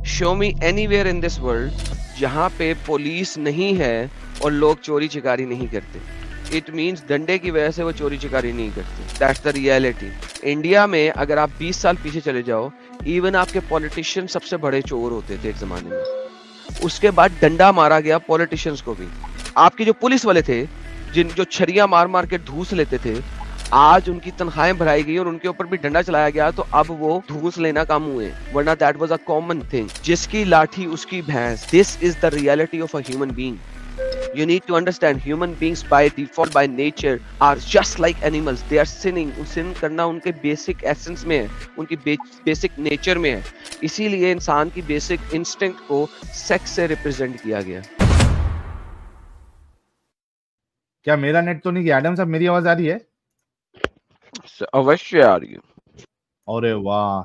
Show me anywhere in this world जहाँ पे police नहीं है और लोग चोरी चिकारी नहीं करते। इट मीन्स डंडे की वजह से वो चोरी चिकारी नहीं करते। That's the reality. इंडिया में अगर आप 20 साल पीछे चले जाओ, इवन आपके पॉलिटिशियन सबसे बड़े चोर होते थे एक जमाने में। उसके बाद डंडा मारा गया पॉलिटिशियंस को भी। आपके जो पुलिस वाले थे, जो छरिया मार मार के धूस लेते थे, आज उनकी तनख्वाहें बढ़ाई गई और उनके ऊपर भी डंडा चलाया गया, तो अब वो धूस लेना कम हुए, वरना that was a common thing. जिसकी लाठी उसकी भैंस। This is the reality of a human being. You need to understand human beings by default, by nature, are just like animals. They are sinning. sin करना उनके basic essence में है, उनकी basic nature में है। इसीलिए इंसान की basic instinct को sex से represent किया गया। क्या मेरा नेट तो नहीं गया? एडम साहब, मेरी आवाज आ रही है? अवश्य आ रही है। अरे वाह,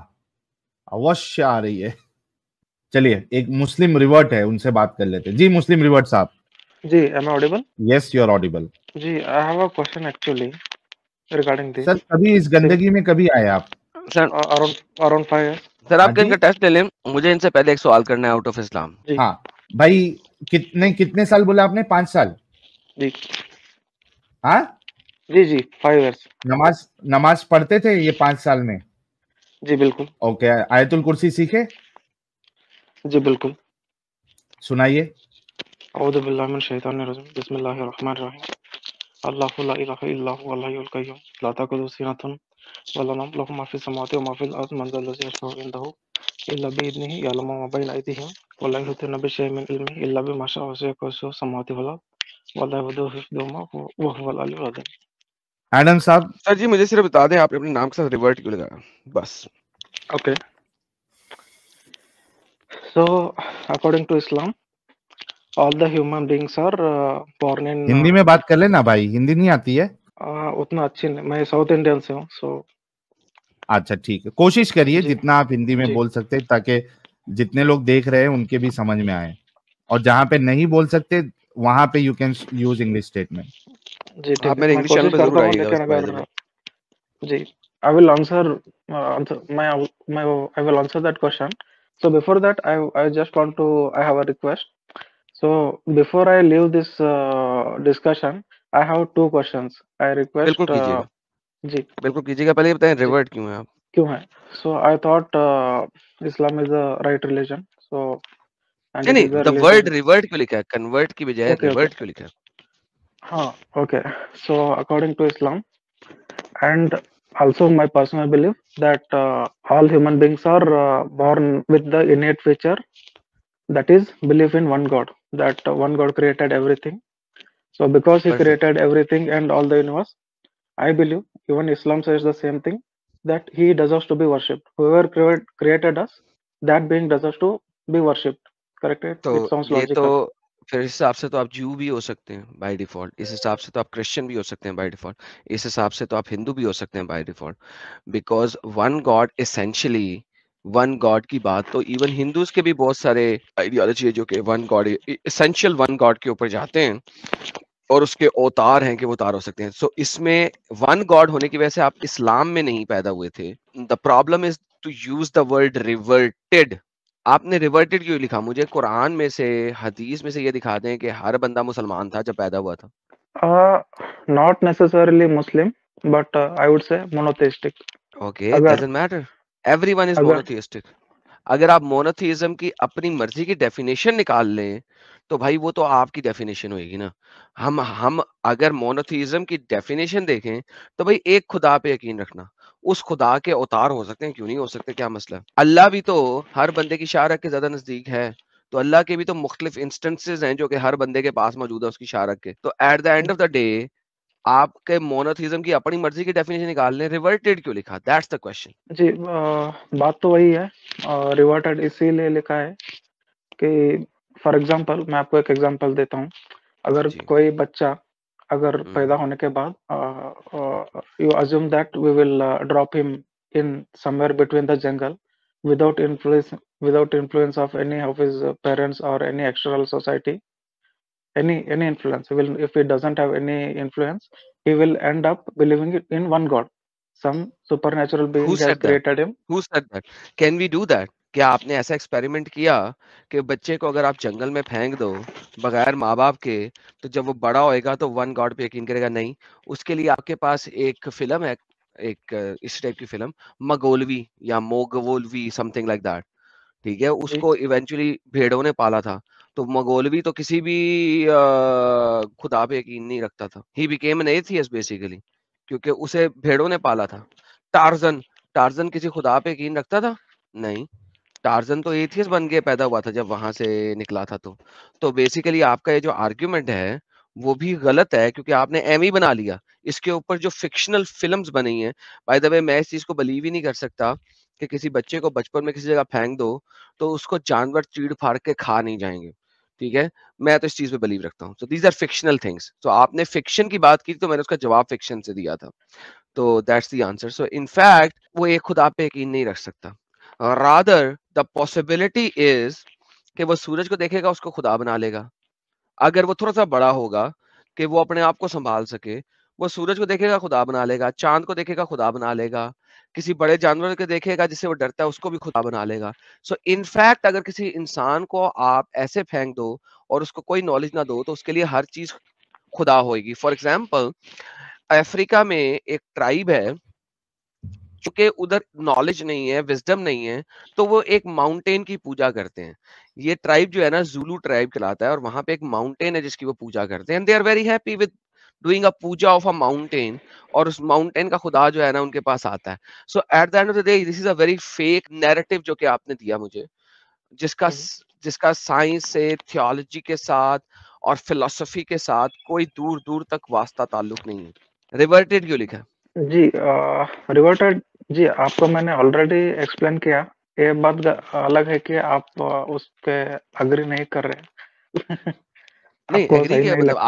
अवश्य आ रही है। चलिए, एक मुस्लिम रिवर्ट है, उनसे बात कर लेते हैं। जी मुस्लिम रिवर्ट साहब। जी, am I audible? Yes, you are audible. जी, I have a question actually regarding this. Sir, कभी इस गंदगी में कभी आए आप? Sir around 5 years. सर आप हाँ जी? इनका टेस्ट ले लें। मुझे इनसे पहले एक सवाल करना है आउट ऑफ इस्लाम। जी हाँ भाई, कितने साल बोला आपने? 5 साल? जी हाँ, जी 5 years. नमाज पढ़ते थे ये 5 साल में? जी बिल्कुल। ओके, आयतुल कुर्सी सीखे? जी बिल्कुल। सुनाइए। औज़ु बिल्लाहि मिनश शैतानिर रजीम, बिस्मिल्लाहिर रहमानिर रहीम। अल्लाहु ला इलाहा इल्ला हुवल हय्युल क़य्यूम, ला ताख़ुज़ुहु सिनतुन वला नौम, लहू मा फ़िस समावाति व मा फ़िल अर्ज़, मन ज़ल लज़ी यशफ़अु इंदहु इल्ला बिइज़्निही, यअलमु मा बैना अयदीहिम व ला युहीतूना बिशैइन मिन इल्मिही इल्ला बिमा शाअ, वसिअ कुर्सियुहु समावाति वल अर्ज़ व ला यऊदुहु हिफ़्ज़ुहुमा व हुवल अलिय्युल अज़ीम। एडम साहब। सर जी मुझे सिर्फ बता दें, आपने अपने नाम के साथ रिवर्ट क्यों लगाया, बस। Okay. So, according to Islam, all the human beings are born in Hindi में बात कर लेना भाई, हिंदी नहीं आती है? उतना अच्छी नहीं, मैं साउथ इंडियन से हूँ, सो अच्छा ठीक है, कोशिश करिए जी जितना आप हिंदी में जी बोल सकते हैं, ताकि जितने लोग देख रहे हैं उनके भी समझ में आए। और जहां पे नहीं बोल सकते वहां पे you can use English statement. जी ठीक आप है, मेरे मैं इंग्लिश चैनल कोशिश पे करता जरूर हूँ, आइएगा लेकिन वैसे बाय द अगर वे। जी I will answer I will answer that question. So before that, I just want to I have a request. So before I leave this discussion, I have two questions. I request बिल्कुल कीजिएगा, जी बिल्कुल कीजिएगा। पहले ये बताएं जी revert क्यों है आप? क्यों है? So I thought Islam is the right religion. So and नहीं it नहीं, is the the word religion. Revert क्यों लिखा है? कन्वर्ट की बजाय Okay, okay. रिवर्ट क्यों लिखा है? हाँ, okay. So according to Islam, and also my personal belief that all human beings are born with the innate feature, that is belief in one God, that one God created everything. So because he perfect. created everything and all the universe, I believe even Islam says the same thing, that he deserves to be worshipped. Whoever created us, that being deserves to be worshipped. Correct? तो It sounds ये तो logical. फिर इस हिसाब से तो आप जू भी हो सकते हैं बाय डिफॉल्ट, इस हिसाब से तो आप क्रिश्चियन भी हो सकते हैं बाय डिफॉल्ट, इस हिसाब से तो आप हिंदू भी हो सकते हैं by default. Because one God essentially, one God की बात तो इवन हिंदूज के भी बहुत सारे आइडियोलॉजी है जो कि one God, essential one God के ऊपर जाते हैं और उसके अवतार हैं कि वो अवतार हो सकते हैं। सो इसमें वन गॉड होने की वजह से आप इस्लाम में नहीं पैदा हुए थे। The problem is to use the word reverted. आपने रिवर्टेड क्यों लिखा? मुझे कुरान में से, हदीस में से ये दिखा दें कि हर बंदा मुसलमान था जब पैदा हुआ था। Not necessarily Muslim, but I would say monotheistic. Okay, अगर डजंट मैटर, एवरीवन इज अगर मोनोथियस्टिक। अगर आप मोनोथिज्म की अपनी मर्जी की डेफिनेशन निकाल लें तो भाई वो तो आपकी डेफिनेशन होगी ना। हम अगर मोनोथिज्म की डेफिनेशन देखें तो भाई एक खुदा पे यकीन रखना, उस खुदा के अवतार हो सकते हैं, क्यों नहीं हो सकते, क्या मसला है? अल्लाह भी तो हर बंदे की शारक के ज्यादा नजदीक है, तो अल्लाह के भी तो मुख्तलिफ इंस्टेंसेस हैं जो कि हर बंदे के पास मौजूद है उसकी शारक के। तो eight the end of the day आपके मोनोथिज्म की अपनी मर्जी की डेफिनेशन निकाल लें, रिवर्टेड क्यों लिखा? That's the question. जी बात तो वही है, रिवर्टेड इसीलिए लिखा है कि फॉर एग्जांपल मैं आपको एक एग्जांपल देता हूँ। अगर जी। कोई बच्चा अगर पैदा होने के बाद you assume that we will drop him in somewhere between the jungle without influence of any of his parents और any external society, any influence. He will, if he doesn't have any influence, he will end up believing in one God. Some supernatural Who being has said that? created him. Who said that? Can we do that? क्या आपने ऐसा experiment किया कि बच्चे को अगर आप जंगल में फेंक दो बगैर माँ बाप के, तो जब वो बड़ा होएगा तो वन गॉड पे यकीन करेगा? नहीं। उसके लिए आपके पास एक फिल्म है, एक इस टाइप की फिल्म, मगोलवी या मोगवोलवी, समथिंग लाइक दैट। ठीक है, जी उसको इवेंचुअली भेड़ों ने पाला था। तो मगोलवी तो किसी भी खुदा पे यकीन नहीं रखता था। He became an atheist basically, क्योंकि उसे भेड़ों ने पाला था। टार्जन, टार्जन किसी खुदा पे यकीन रखता था? नहीं। टार्जन तो एथियस्ट बन के पैदा हुआ था जब वहां से निकला था। तो बेसिकली आपका ये जो आर्ग्यूमेंट है वो भी गलत है, क्योंकि आपने एम ही बना लिया। इसके ऊपर जो फिक्शनल फिल्म्स बनी हैं, बाय द वे मैं इस चीज को बिलीव ही नहीं कर सकता कि किसी बच्चे को बचपन में किसी जगह फेंक दो तो उसको जानवर चीड़ फाड़ के खा नहीं जाएंगे। ठीक है, मैं तो इस चीज पे बिलीव रखता हूँ। तो दीज आर फिक्शनल थिंग्स। तो आपने फिक्शन की बात की तो मैंने उसका जवाब फिक्शन से दिया था। तो that's the answer. So in fact वो एक खुदा पे यकीन नहीं रख सकता। रादर द पॉसिबिलिटी इज कि वो सूरज को देखेगा उसको खुदा बना लेगा। अगर वो थोड़ा सा बड़ा होगा कि वो अपने आप को संभाल सके, वो सूरज को देखेगा खुदा बना लेगा, चांद को देखेगा खुदा बना लेगा, किसी बड़े जानवर को देखेगा जिससे वो डरता है उसको भी खुदा बना लेगा। सो इनफैक्ट अगर किसी इंसान को आप ऐसे फेंक दो और उसको कोई नॉलेज ना दो तो उसके लिए हर चीज खुदा होगी। फॉर एग्जाम्पल, अफ्रीका में एक ट्राइब है, चूंकि उधर नॉलेज नहीं है, विजडम नहीं है, तो वो एक माउंटेन की पूजा करते हैं। ये ट्राइब जो है ना, जूलू ट्राइब कहलाता है, और वहां पे एक माउंटेन है जिसकी वो पूजा करते हैं। They are very happy with doing a puja of a mountain, और उस माउंटेन का खुदा जो है ना उनके पास आता है। So at the end of the day this is a very fake narrative जो कि आपने दिया मुझे, जिसका हम्म। जिसका साइंस से, थियोलॉजी के साथ और फिलोसफी के साथ कोई दूर दूर तक वास्ता ताल्लुक नहीं है। रिवर्टेड क्यों लिखा? जी रिवर्टेड, जी आपको मैंने ऑलरेडी एक्सप्लेन किया। ये बात अलग है कि आप उस पे अग्री नहीं कर रहे नहीं, आपको एग्री सही किया, नहीं मतलब लगता।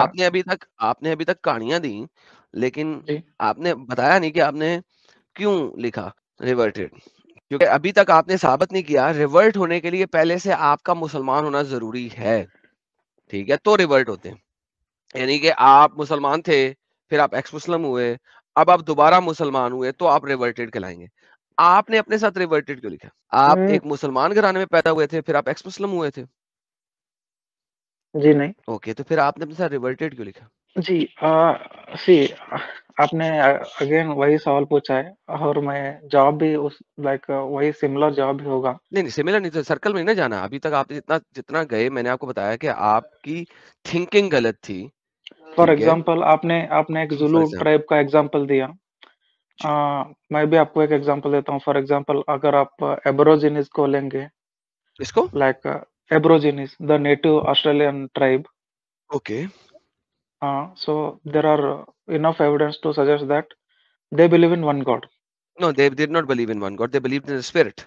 आपने अभी तक कहानियां दी, लेकिन जी आपने बताया नहीं कि आपने क्यों लिखा रिवर्टेड। क्योंकि अभी तक आपने साबित नहीं किया रिवर्ट होने के लिए पहले से आपका मुसलमान होना जरूरी है। ठीक है, तो रिवर्ट होते हैं। यानी कि आप मुसलमान थे, फिर आप एक्स मुस्लिम हुए, अब आप दोबारा मुसलमान हुए तो आप रिवर्टेड कहलाएंगे। आपने अपने साथ रिवर्टेड क्यों लिखा? आप हम्म, एक मुसलमान घराने में पैदा हुए थे, फिर आप एक्स मुस्लिम हुए थे। जी नहीं। ओके, तो फिर आपने अपने साथ रिवर्टेड क्यों लिखा? जी सी आपने अगेन वही सवाल पूछा है, और मैं जवाब भी उस लाइक वही सिमिलर जवाब भी होगा। नहीं नहीं, सिमिलर नहीं, तो सर्कल में नहीं ना जाना। अभी तक आपने जितना जितना गए, मैंने आपको बताया कि आपकी थिंकिंग गलत थी। फॉर ठीक है, एग्जांपल आपने आपने एक फॉर जुलू एग्जाम्पल। ट्राइब का एग्जांपल दिया। मैं भी आपको एक एग्जांपल देता हूँ। फॉर एग्जांपल अगर आप एब्रोजिनिस को लेंगे, इसको like Aborigines the native Australian tribe, okay. so there are enough evidence to suggest that they believe in one god. No, they did not believe in one god, they believe in spirit.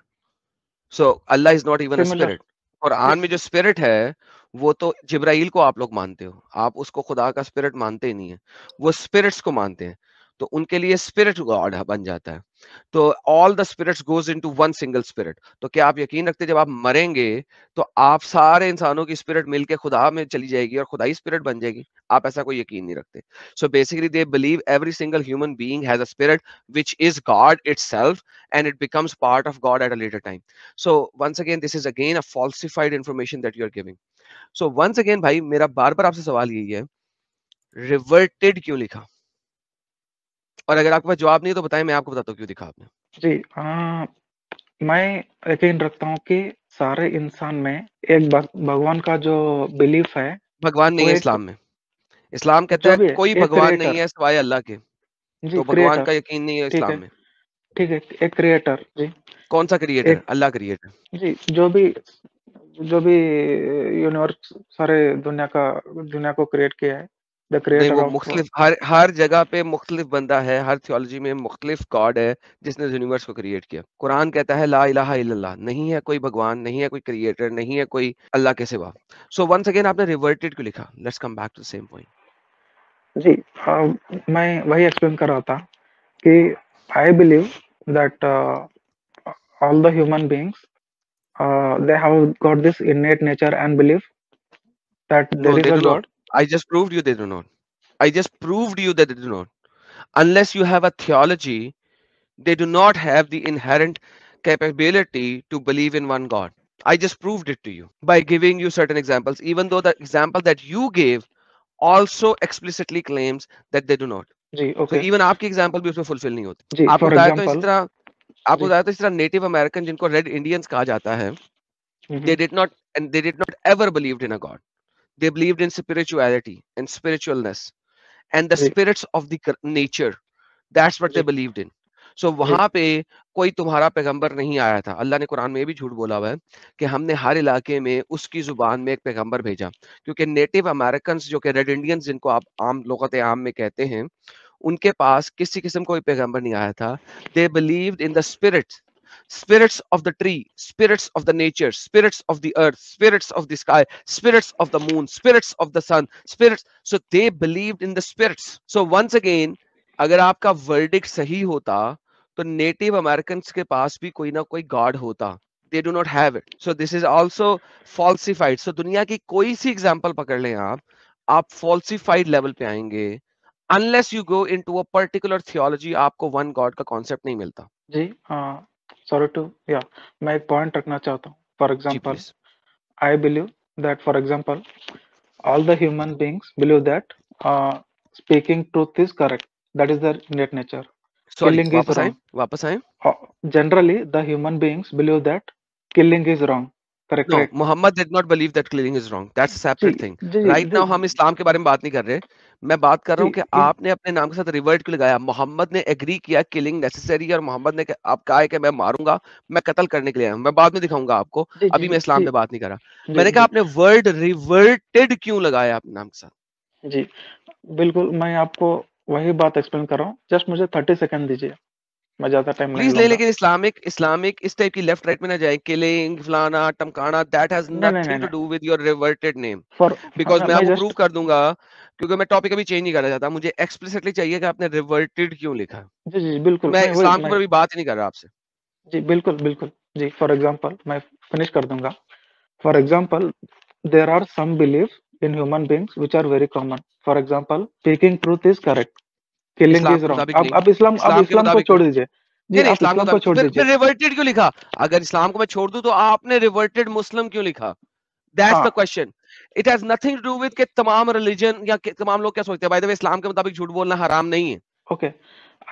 So Allah is not even a Similar, spirit. Quran में जो spirit है वो तो जिब्राइल को आप लोग मानते हो, आप उसको खुदा का स्पिरिट मानते ही नहीं है। वो स्पिरिट्स को मानते हैं, तो उनके लिए स्पिरिट गॉड बन जाता है। तो all the spirits goes into one single spirit. तो क्या आप यकीन रखते हैं जब आप मरेंगे तो आप सारे इंसानों की स्पिरिट मिलके खुदा में चली जाएगी और खुदा ही स्पिरिट बन जाएगी? आप ऐसा कोई यकीन नहीं रखते। So basically they believe every single human being has a spirit which is God itself, and it becomes part of God at a later time. So once again this is again a falsified information that you are giving. So once again भाई, मेरा बार बार आपसे सवाल यही है, reverted क्यों लिखा? और अगर आपके पास जवाब नहीं है तो बताएं, मैं आपको बताता हूँ क्यों लिखा आपने। जी मैं यकीन रखता हूँ कि सारे इंसान में एक भगवान का जो बिलीफ है भगवान नहीं वो है एक इस्लाम में। इस्लाम कहता जो है भी है, कोई एक भगवान नहीं क्रिएटर। है सिवाय अल्लाह के। जी तो भगवान क्रिएटर, का यकीन नहीं है ठीक इस्लाम है, में। ठीक है, एक क्रिएटर जी। कौन सा क्रिएटर? एक अल्लाह क्रिएटर। जी जो भी यूनिवर्स सारे दुनिया को क्रिएट किया है, द नहीं, क्रिएटर वो ऑफ। मुख्तलिफ हर हर जगह पे मुख्तलिफ बंदा है, हर थियोलॉजी में मुख्तलिफ गॉड है जिसने यूनिवर्स को क्रिएट किया। कुरान कहता है ला इलाहा इल्लल्लाह, नहीं है कोई भगवान, नहीं है कोई क्रिएटर, नहीं है कोई अल्लाह के सिवा। सो वंस अगेन आपने रिवर्टेड क्यों लिखा? Let's come back to the same point. जी मैं वही एक्सप्लेन कर रहा था कि I believe that all the human beings they have got this innate nature and belief that no there is they a do not. god. I just proved you they do not. I just proved you that they do not. Unless you have a theology, they do not have the inherent capability to believe in one God. I just proved it to you by giving you certain examples, even though the example that you gave also explicitly claims that they do not. जी So okay even आपकी example भी उसमें fulfill नहीं होती. जी आपको for बताया तो इसी एग्जांपल तरह आपको जी बताया तो इस तरह नेटिव अमेरिकन जिनको रेड इंडियंस कहा जाता है, they did not ever believed in a God. They believed in spirituality and spiritualness and the ji spirits of the nature. That's what they ji believed in. So जी वहां पे कोई तुम्हारा पैगंबर नहीं आया था. अल्लाह ने कुरान में भी झूठ बोला हुआ है कि हमने हर इलाके में उसकी जुबान में एक पैगंबर भेजा, क्योंकि नेटिव अमेरिकन जो कि रेड इंडियंस जिनको आप आम लोगत आम में कहते हैं, उनके पास किसी किस्म कोई पैगंबर नहीं आया था. They believed in the spirits of the tree, spirits of the nature, spirits of the earth, spirits of the sky, spirits of the moon, spirits of the sun, spirits. So they believed in the spirits. So once again, अगर आपका verdict सही होता तो native American के पास भी कोई ना कोई गॉड होता. They do not have it. So this is also falsified. So दुनिया की कोई सी एग्जांपल पकड़ लें आप falsified लेवल पे आएंगे. Unless you go into a particular theology, आपको one God का कॉन्सेप्ट नहीं मिलता. जी सॉरी टू या मैं एक पॉइंट रखना चाहता हूँ फॉर जी example please. I believe that for example all the human beings believe that speaking truth is correct, that is their innate nature. Sorry, Killing is wrong. वापस आए. Generally the human beings believe that killing is wrong, No, correct? Muhammad did not believe that killing is wrong. That's a ji separate thing. Ji Right ji now हम इस्लाम के बारे में बात नहीं कर रहे. मैं बात कर रहा जी हूँ कि आपने अपने नाम के साथ रिवर्ट क्यों लगाया. मोहम्मद ने एग्री किया किलिंग नेसेसरी है और मोहम्मद ने आप कहा है कि मैं मारूंगा, मैं कत्ल करने के लिए आया हूं. मैं बाद में दिखाऊंगा आपको, जी अभी मैं इस्लाम जी पे बात नहीं कर रहा. जी मैंने कहा जी आपने वर्ड रिवर्टेड क्यों लगाया अपने नाम के साथ. जी बिल्कुल मैं आपको वही बात एक्सप्लेन कर रहा हूँ, जस्ट मुझे 30 सेकंड दीजिए, मैं ज्यादा टाइम नहीं प्लीज ले, लूंगा। लेकिन इस्लामिक इस टाइप की लेफ्ट राइट में ना जाए. किलिंग फलाना टमकाना, दैट हैज नहीं नहीं नहीं नथिंग टू नहीं do with your reverted name. For because मैं मैं आपको प्रूव जस्ट कर दूंगा, क्योंकि मैं टॉपिक अभी चेंज नहीं करना चाहता. मुझे एक्सप्लिसिटली चाहिए कि आपने रिवर्टेड क्यों लिखा है. जी जी बिल्कुल मैं मैं वही इस्लाम के मैं ऊपर भी बात ही नहीं कर रहा आपसे. जी बिल्कुल बिल्कुल जी फॉर एग्जांपल मैं फिनिश कर दूंगा. For example there are some believes in human beings which are very common. For example speaking truth is correct, killing Islam is के रॉन्ग. मुताबिक नहीं. अब इस्लाम के इस्लाम को मुताबिक नहीं. छोड़ दीजिए जी, नहीं नहीं, आप इस्लाम के इस्लाम को मुताबिक छोड़ फिर दीजिए. रिवर्टेड क्यों लिखा. अगर इस्लाम को मैं छोड़ दूं तो आपने रिवर्टेड मुस्लिम क्यों लिखा. दैट्स द हाँ question. It has nothing to do with कि तमाम रिलीजन या तमाम लोग क्या सोचते हैं. बाय द वे, इस्लाम के मुताबिक झूठ बोलना हराम नहीं है. ओके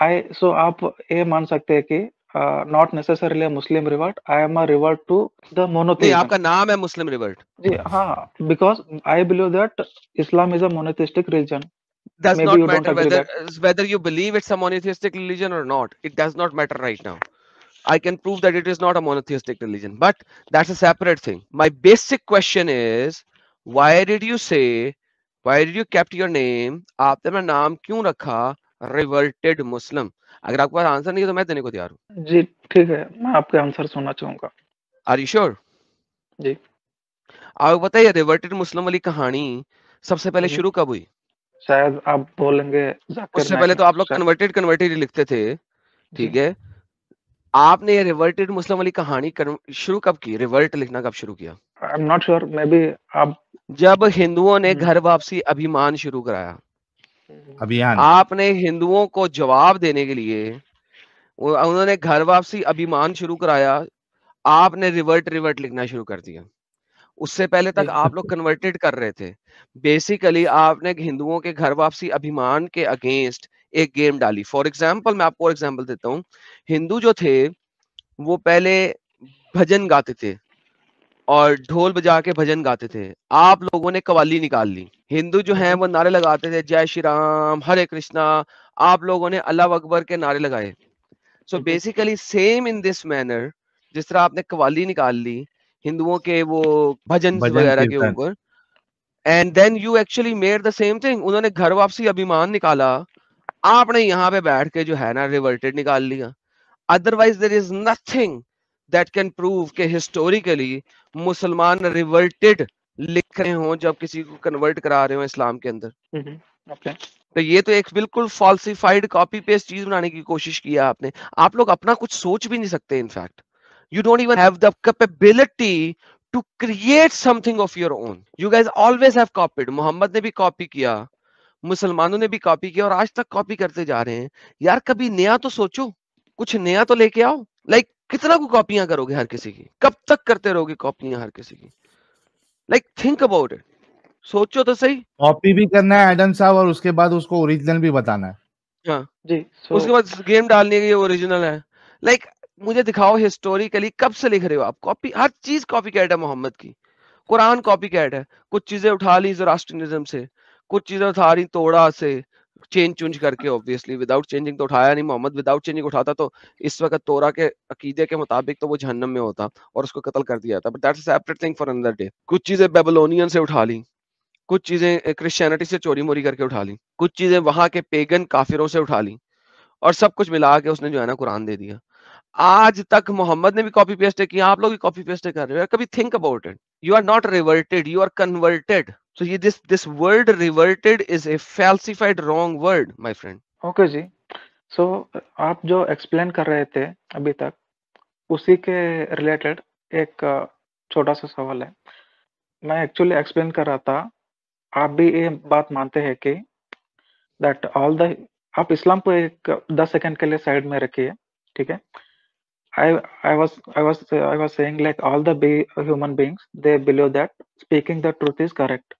आई सो आप ये मान सकते हैं कि not necessarily Muslim revert, I am a revert to the नहीं, मोनोथेइज्म. आपका नाम है मुस्लिम रिवर्ट. जी हाँ, because I believe that Islam is a monotheistic religion. Does maybe not you don't matter agree that. whether you believe it's a monotheistic religion or not. It does not matter right now. I can prove that it is not a monotheistic religion, but that's a separate thing. My basic question is, why did you say, why did you kept your name? आपने अपना नाम क्यों रखा reverted Muslim? अगर आपके पास answer नहीं है तो मैं देने को तैयार हूँ. जी ठीक है, मैं आपके आंसर सुनना चाहूंगा. Are you sure? जी आपको पता है रिवर्टेड मुस्लिम वाली कहानी सबसे पहले शुरू कब हुई. शायद आप बोलेंगे जाकिर उससे नायक पहले ने तो आप लोग शायद. कन्वर्टेड लिखते थे. जी ठीक है. आपने ये रिवर्टेड मुस्लिम वाली कहानी शुरू कब की. रिवर्ट लिखना कब शुरू किया. I am not sure, may be आप जब हिंदुओं ने घर वापसी अभियान शुरू कराया. अभियान. आपने हिंदुओं को जवाब देने के लिए उन्होंने घर वापसी अभियान शुरू कराया. आपने रिवर्ट लिखना शुरू कर दिया. उससे पहले तक आप लोग कन्वर्टेड कर रहे थे. बेसिकली आपने हिंदुओं के घर वापसी अभियान के अगेंस्ट एक गेम डाली. फॉर एग्जाम्पल मैं आपको एग्जाम्पल देता हूँ. हिंदू जो थे वो पहले भजन गाते थे और ढोल बजा के भजन गाते थे. आप लोगों ने कव्वाली निकाल ली. हिंदू जो हैं वो नारे लगाते थे जय श्री राम, हरे कृष्णा. आप लोगों ने अल्लाह अकबर के नारे लगाए. So basically same in this manner, जिस तरह आपने कव्वाली निकाल ली हिंदुओं के वो भजन वगैरह के कीर्तन. ऊपर, and then you actually made the same thing. उन्होंने घर वापसी अभियान निकाला, आपने यहाँ पे बैठ के जो है ना रिवर्टेड निकाल लिया. Otherwise there is nothing that can prove के हिस्टोरिकली मुसलमान रिवर्टेड लिख रहे हो जब किसी को कन्वर्ट करा रहे हो इस्लाम के अंदर. ओके तो ये तो एक बिल्कुल फॉल्सिफाइड कॉपी पेस्ट चीज बनाने की कोशिश की है आपने. आप लोग अपना कुछ सोच भी नहीं सकते. In fact you don't even have the capability to create something of your own. You guys always have copied. Mohammed ने भी कॉपी किया, मुसलमानों ने भी कॉपी किया और आज तक कॉपी करते जा रहे हैं. यार कभी नया तो सोचो, कुछ नया तो लेके आओ. लाइक कितना को कॉपियां करोगे हर किसी की? कब तक करते रहोगे कॉपियां हर किसी की? लाइक थिंक अबाउट इट, सोचो तो सही। कॉपी भी करना है एडम साहब और उसके बाद उसको ओरिजिनल भी बताना है। हाँ, जी उसके बाद गेम डालने के लिए ओरिजिनल है। लाइक मुझे दिखाओ हिस्टोरिकली कब से लिख रहे हो आप? कॉपी, हर चीज कॉपी कैट है मोहम्मद की। कुरान कॉपी कैट है, कुछ चीजें उठा ली ज़ोरास्ट्रियनिज्म से, कुछ चीजें उठा ली तोड़ा से, चेंज चुंज करके। ऑब्वियसली विदाउट चेंजिंग तो उठाया नहीं मोहम्मद। विदाउट चेंजिंग उठाता तो इस वक्त तोरा के अकीदे के मुताबिक तो वो जहन्नम में होता और उसको कत्ल कर दिया था। But that's a separate thing for another day. कुछ चीजें बेबीलोनियन से उठा ली, कुछ चीजें क्रिश्चियनिटी से चोरी मोरी करके उठा ली, कुछ चीजें वहां के पेगन काफिरों से उठा ली, और सब कुछ मिला के उसने जो है ना कुरान दे दिया। आज तक मोहम्मद ने भी कॉपी पेस्ट किया, आप लोग भी कॉपी पेस्ट कर रहे हो। कभी think about it, you are not reverted, you are converted. So ये this word reverted is a falsified wrong word my friend. Okay जी। सो आप जो एक्सप्लेन कर रहे थे अभी तक, उसी के रिलेटेड एक छोटा सा सवाल है। मैं एक्चुअली एक्सप्लेन कर रहा था, आप भी ये बात मानते हैं कि दैट ऑल द, आप इस्लाम को एक 10 सेकंड के लिए साइड में रखिए, ठीक है? I was saying like all the human beings, they believe that speaking the truth is correct,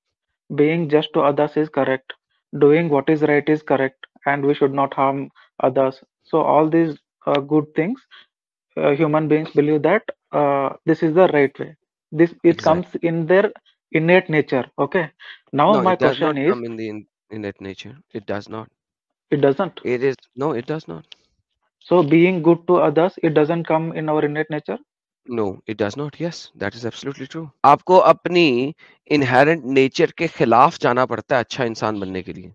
being just to others is correct, doing what is right is correct, and we should not harm others. So all these good things, human beings believe that this is the right way. This, it comes Exactly. in their innate nature. Okay. Now No, my it does question not is, come in the innate nature. It does not. it doesn't. It is no, it does not. So being good to others, it doesn't come in our innate nature. No, it does not. Yes, that is absolutely true. आपको अपनी inherent nature के खिलाफ जाना पड़ता है अच्छा इंसान बनने के लिए।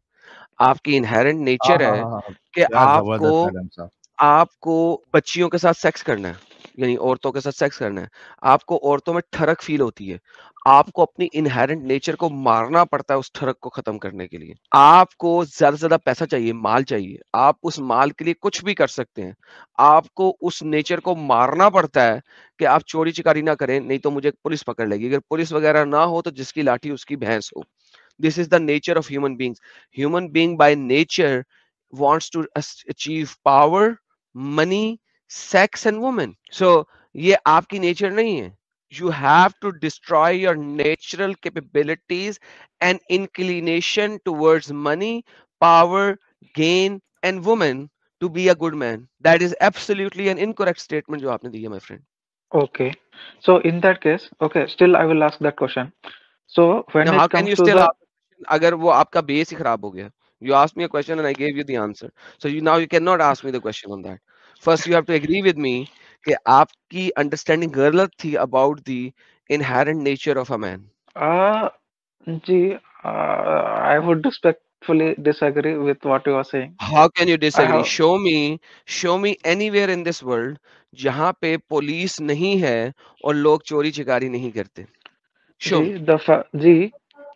आपकी इनहेरेंट हाँ नेचर हाँ है हाँ हाँ, कि क्या आपको जबरदस्त एडम साहब। आपको बच्चियों के साथ सेक्स करना है, यानी औरतों के साथ सेक्स करना है। आपको औरतों में ठरक फील होती है। आपको अपनी इनहेरेंट नेचर को मारना पड़ता है उस ठरक को खत्म करने के लिए। आपको ज्यादा से ज्यादा पैसा चाहिए, माल चाहिए, आप उस माल के लिए कुछ भी कर सकते हैं। आपको उस नेचर को मारना पड़ता है कि आप चोरी चिकारी ना करें, नहीं तो मुझे पुलिस पकड़ लेगी। अगर पुलिस वगैरह ना हो तो जिसकी लाठी उसकी भैंस हो। This is the nature of human beings. Human being by nature wants to achieve power, money, sex and women. So ये आपकी nature नहीं है. You have to destroy your natural capabilities and inclination towards money, power, gain and woman to be a good man. That is absolutely an incorrect statement जो आपने दी है, my friend. Okay. So in that case, okay, still I will ask that question. So when Now, how it can comes you to still the, ask a question अगर वो आपका base ही खराब हो गया? You asked me a question and I gave you the answer. So you cannot ask me the question on that. First, you have to agree with me कि आपकी understanding गलत थी about the inherent nature of a man. Ji, I would respectfully disagree with what you are saying. How can you I disagree? have, Show me anywhere in this world जहाँ पे police नहीं है और लोग चोरी चिकारी नहीं करते. Show me.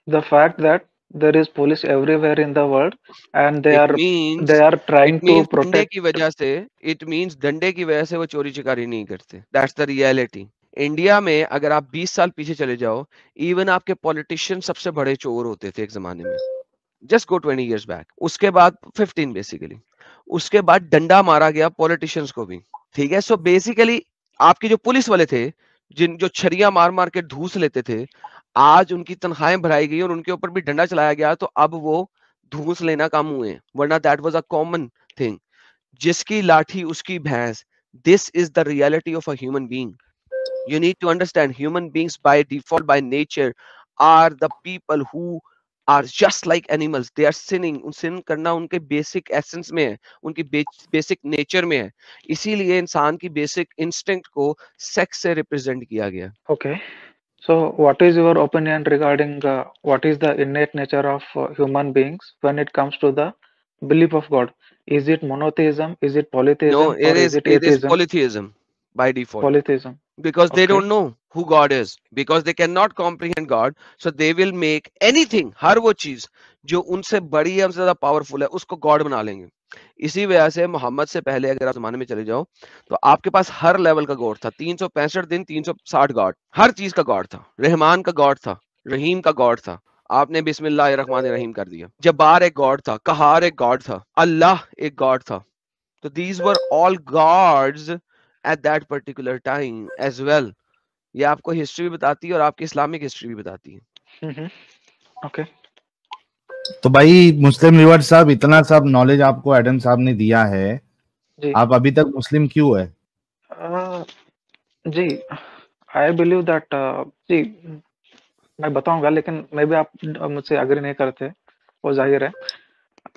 the fact that there is police everywhere in the world, and It they means are trying to डंडे protect. की वजह से it means डंडे की वजह से वो चोरी चिकारी नहीं करते. That's the reality. इंडिया में अगर आप 20 साल पीछे चले जाओ, इवन आपके पॉलिटिशियन सबसे बड़े चोर होते थे एक जमाने में. Just go 20 years back. उसके बाद 15 बेसिकली. उसके बाद डंडा मारा गया पॉलिटिशियंस को भी. ठीक है. सो बेसिकली आपके जो पुलिस वाले थे, जिन जो छरिया मार मार के धूस लेते थे, आज उनकी तनख्वाहें बढ़ाई गई और उनके ऊपर भी डंडा चलाया गया, तो अब वो धूस लेना कम हुए. वरना that was a common thing. जिसकी लाठी उसकी भैंस. This is the reality of a human being. You need to understand human beings by default, by nature, are the people who are just like animals. They are sinning. sin करना उनके basic essence में है, उनकी basic nature में है. इसीलिए इंसान की basic instinct को sex से represent किया गया. Okay. So what is your opinion regarding what is the innate nature of human beings when it comes to the belief of God? Is it monotheism? Is it No, polytheism? Or is it it is atheism? polytheism by default. Polytheism. Because they Okay. don't know who God is, because they cannot comprehend God, so they will make anything, हर वो चीज जो उनसे बड़ी है, उनसे ज्यादा powerful है, उसको गॉड बना लेंगे. इसी वजह से मोहम्मद से पहले अगर आप जमाने में चले जाओ तो आपके पास हर लेवल का गॉड था. 365 दिन 360 गॉड, हर चीज का गॉड था. रहमान का गॉड था, रहीम का गॉड था. आपने बिस्मिल्लाह रहमान रहीम कर दिया. जब्बार एक गॉड था, कहार एक गॉड था, अल्लाह एक गॉड था. तो these were all gods at that particular time as well. ये आपको हिस्ट्री भी बताती है और आपकी इस्लामिक हिस्ट्री भी बताती है। ओके तो भाई मुस्लिम रिवर्ट साहब, इतना सब नॉलेज आपको एडम साहब ने दिया है, जी आप अभी तक मुस्लिम क्यों है? जी आई बिलीव दैट जी मैं बताऊंगा, लेकिन मे भी आप मुझसे अग्री नहीं करते, वो जाहिर है।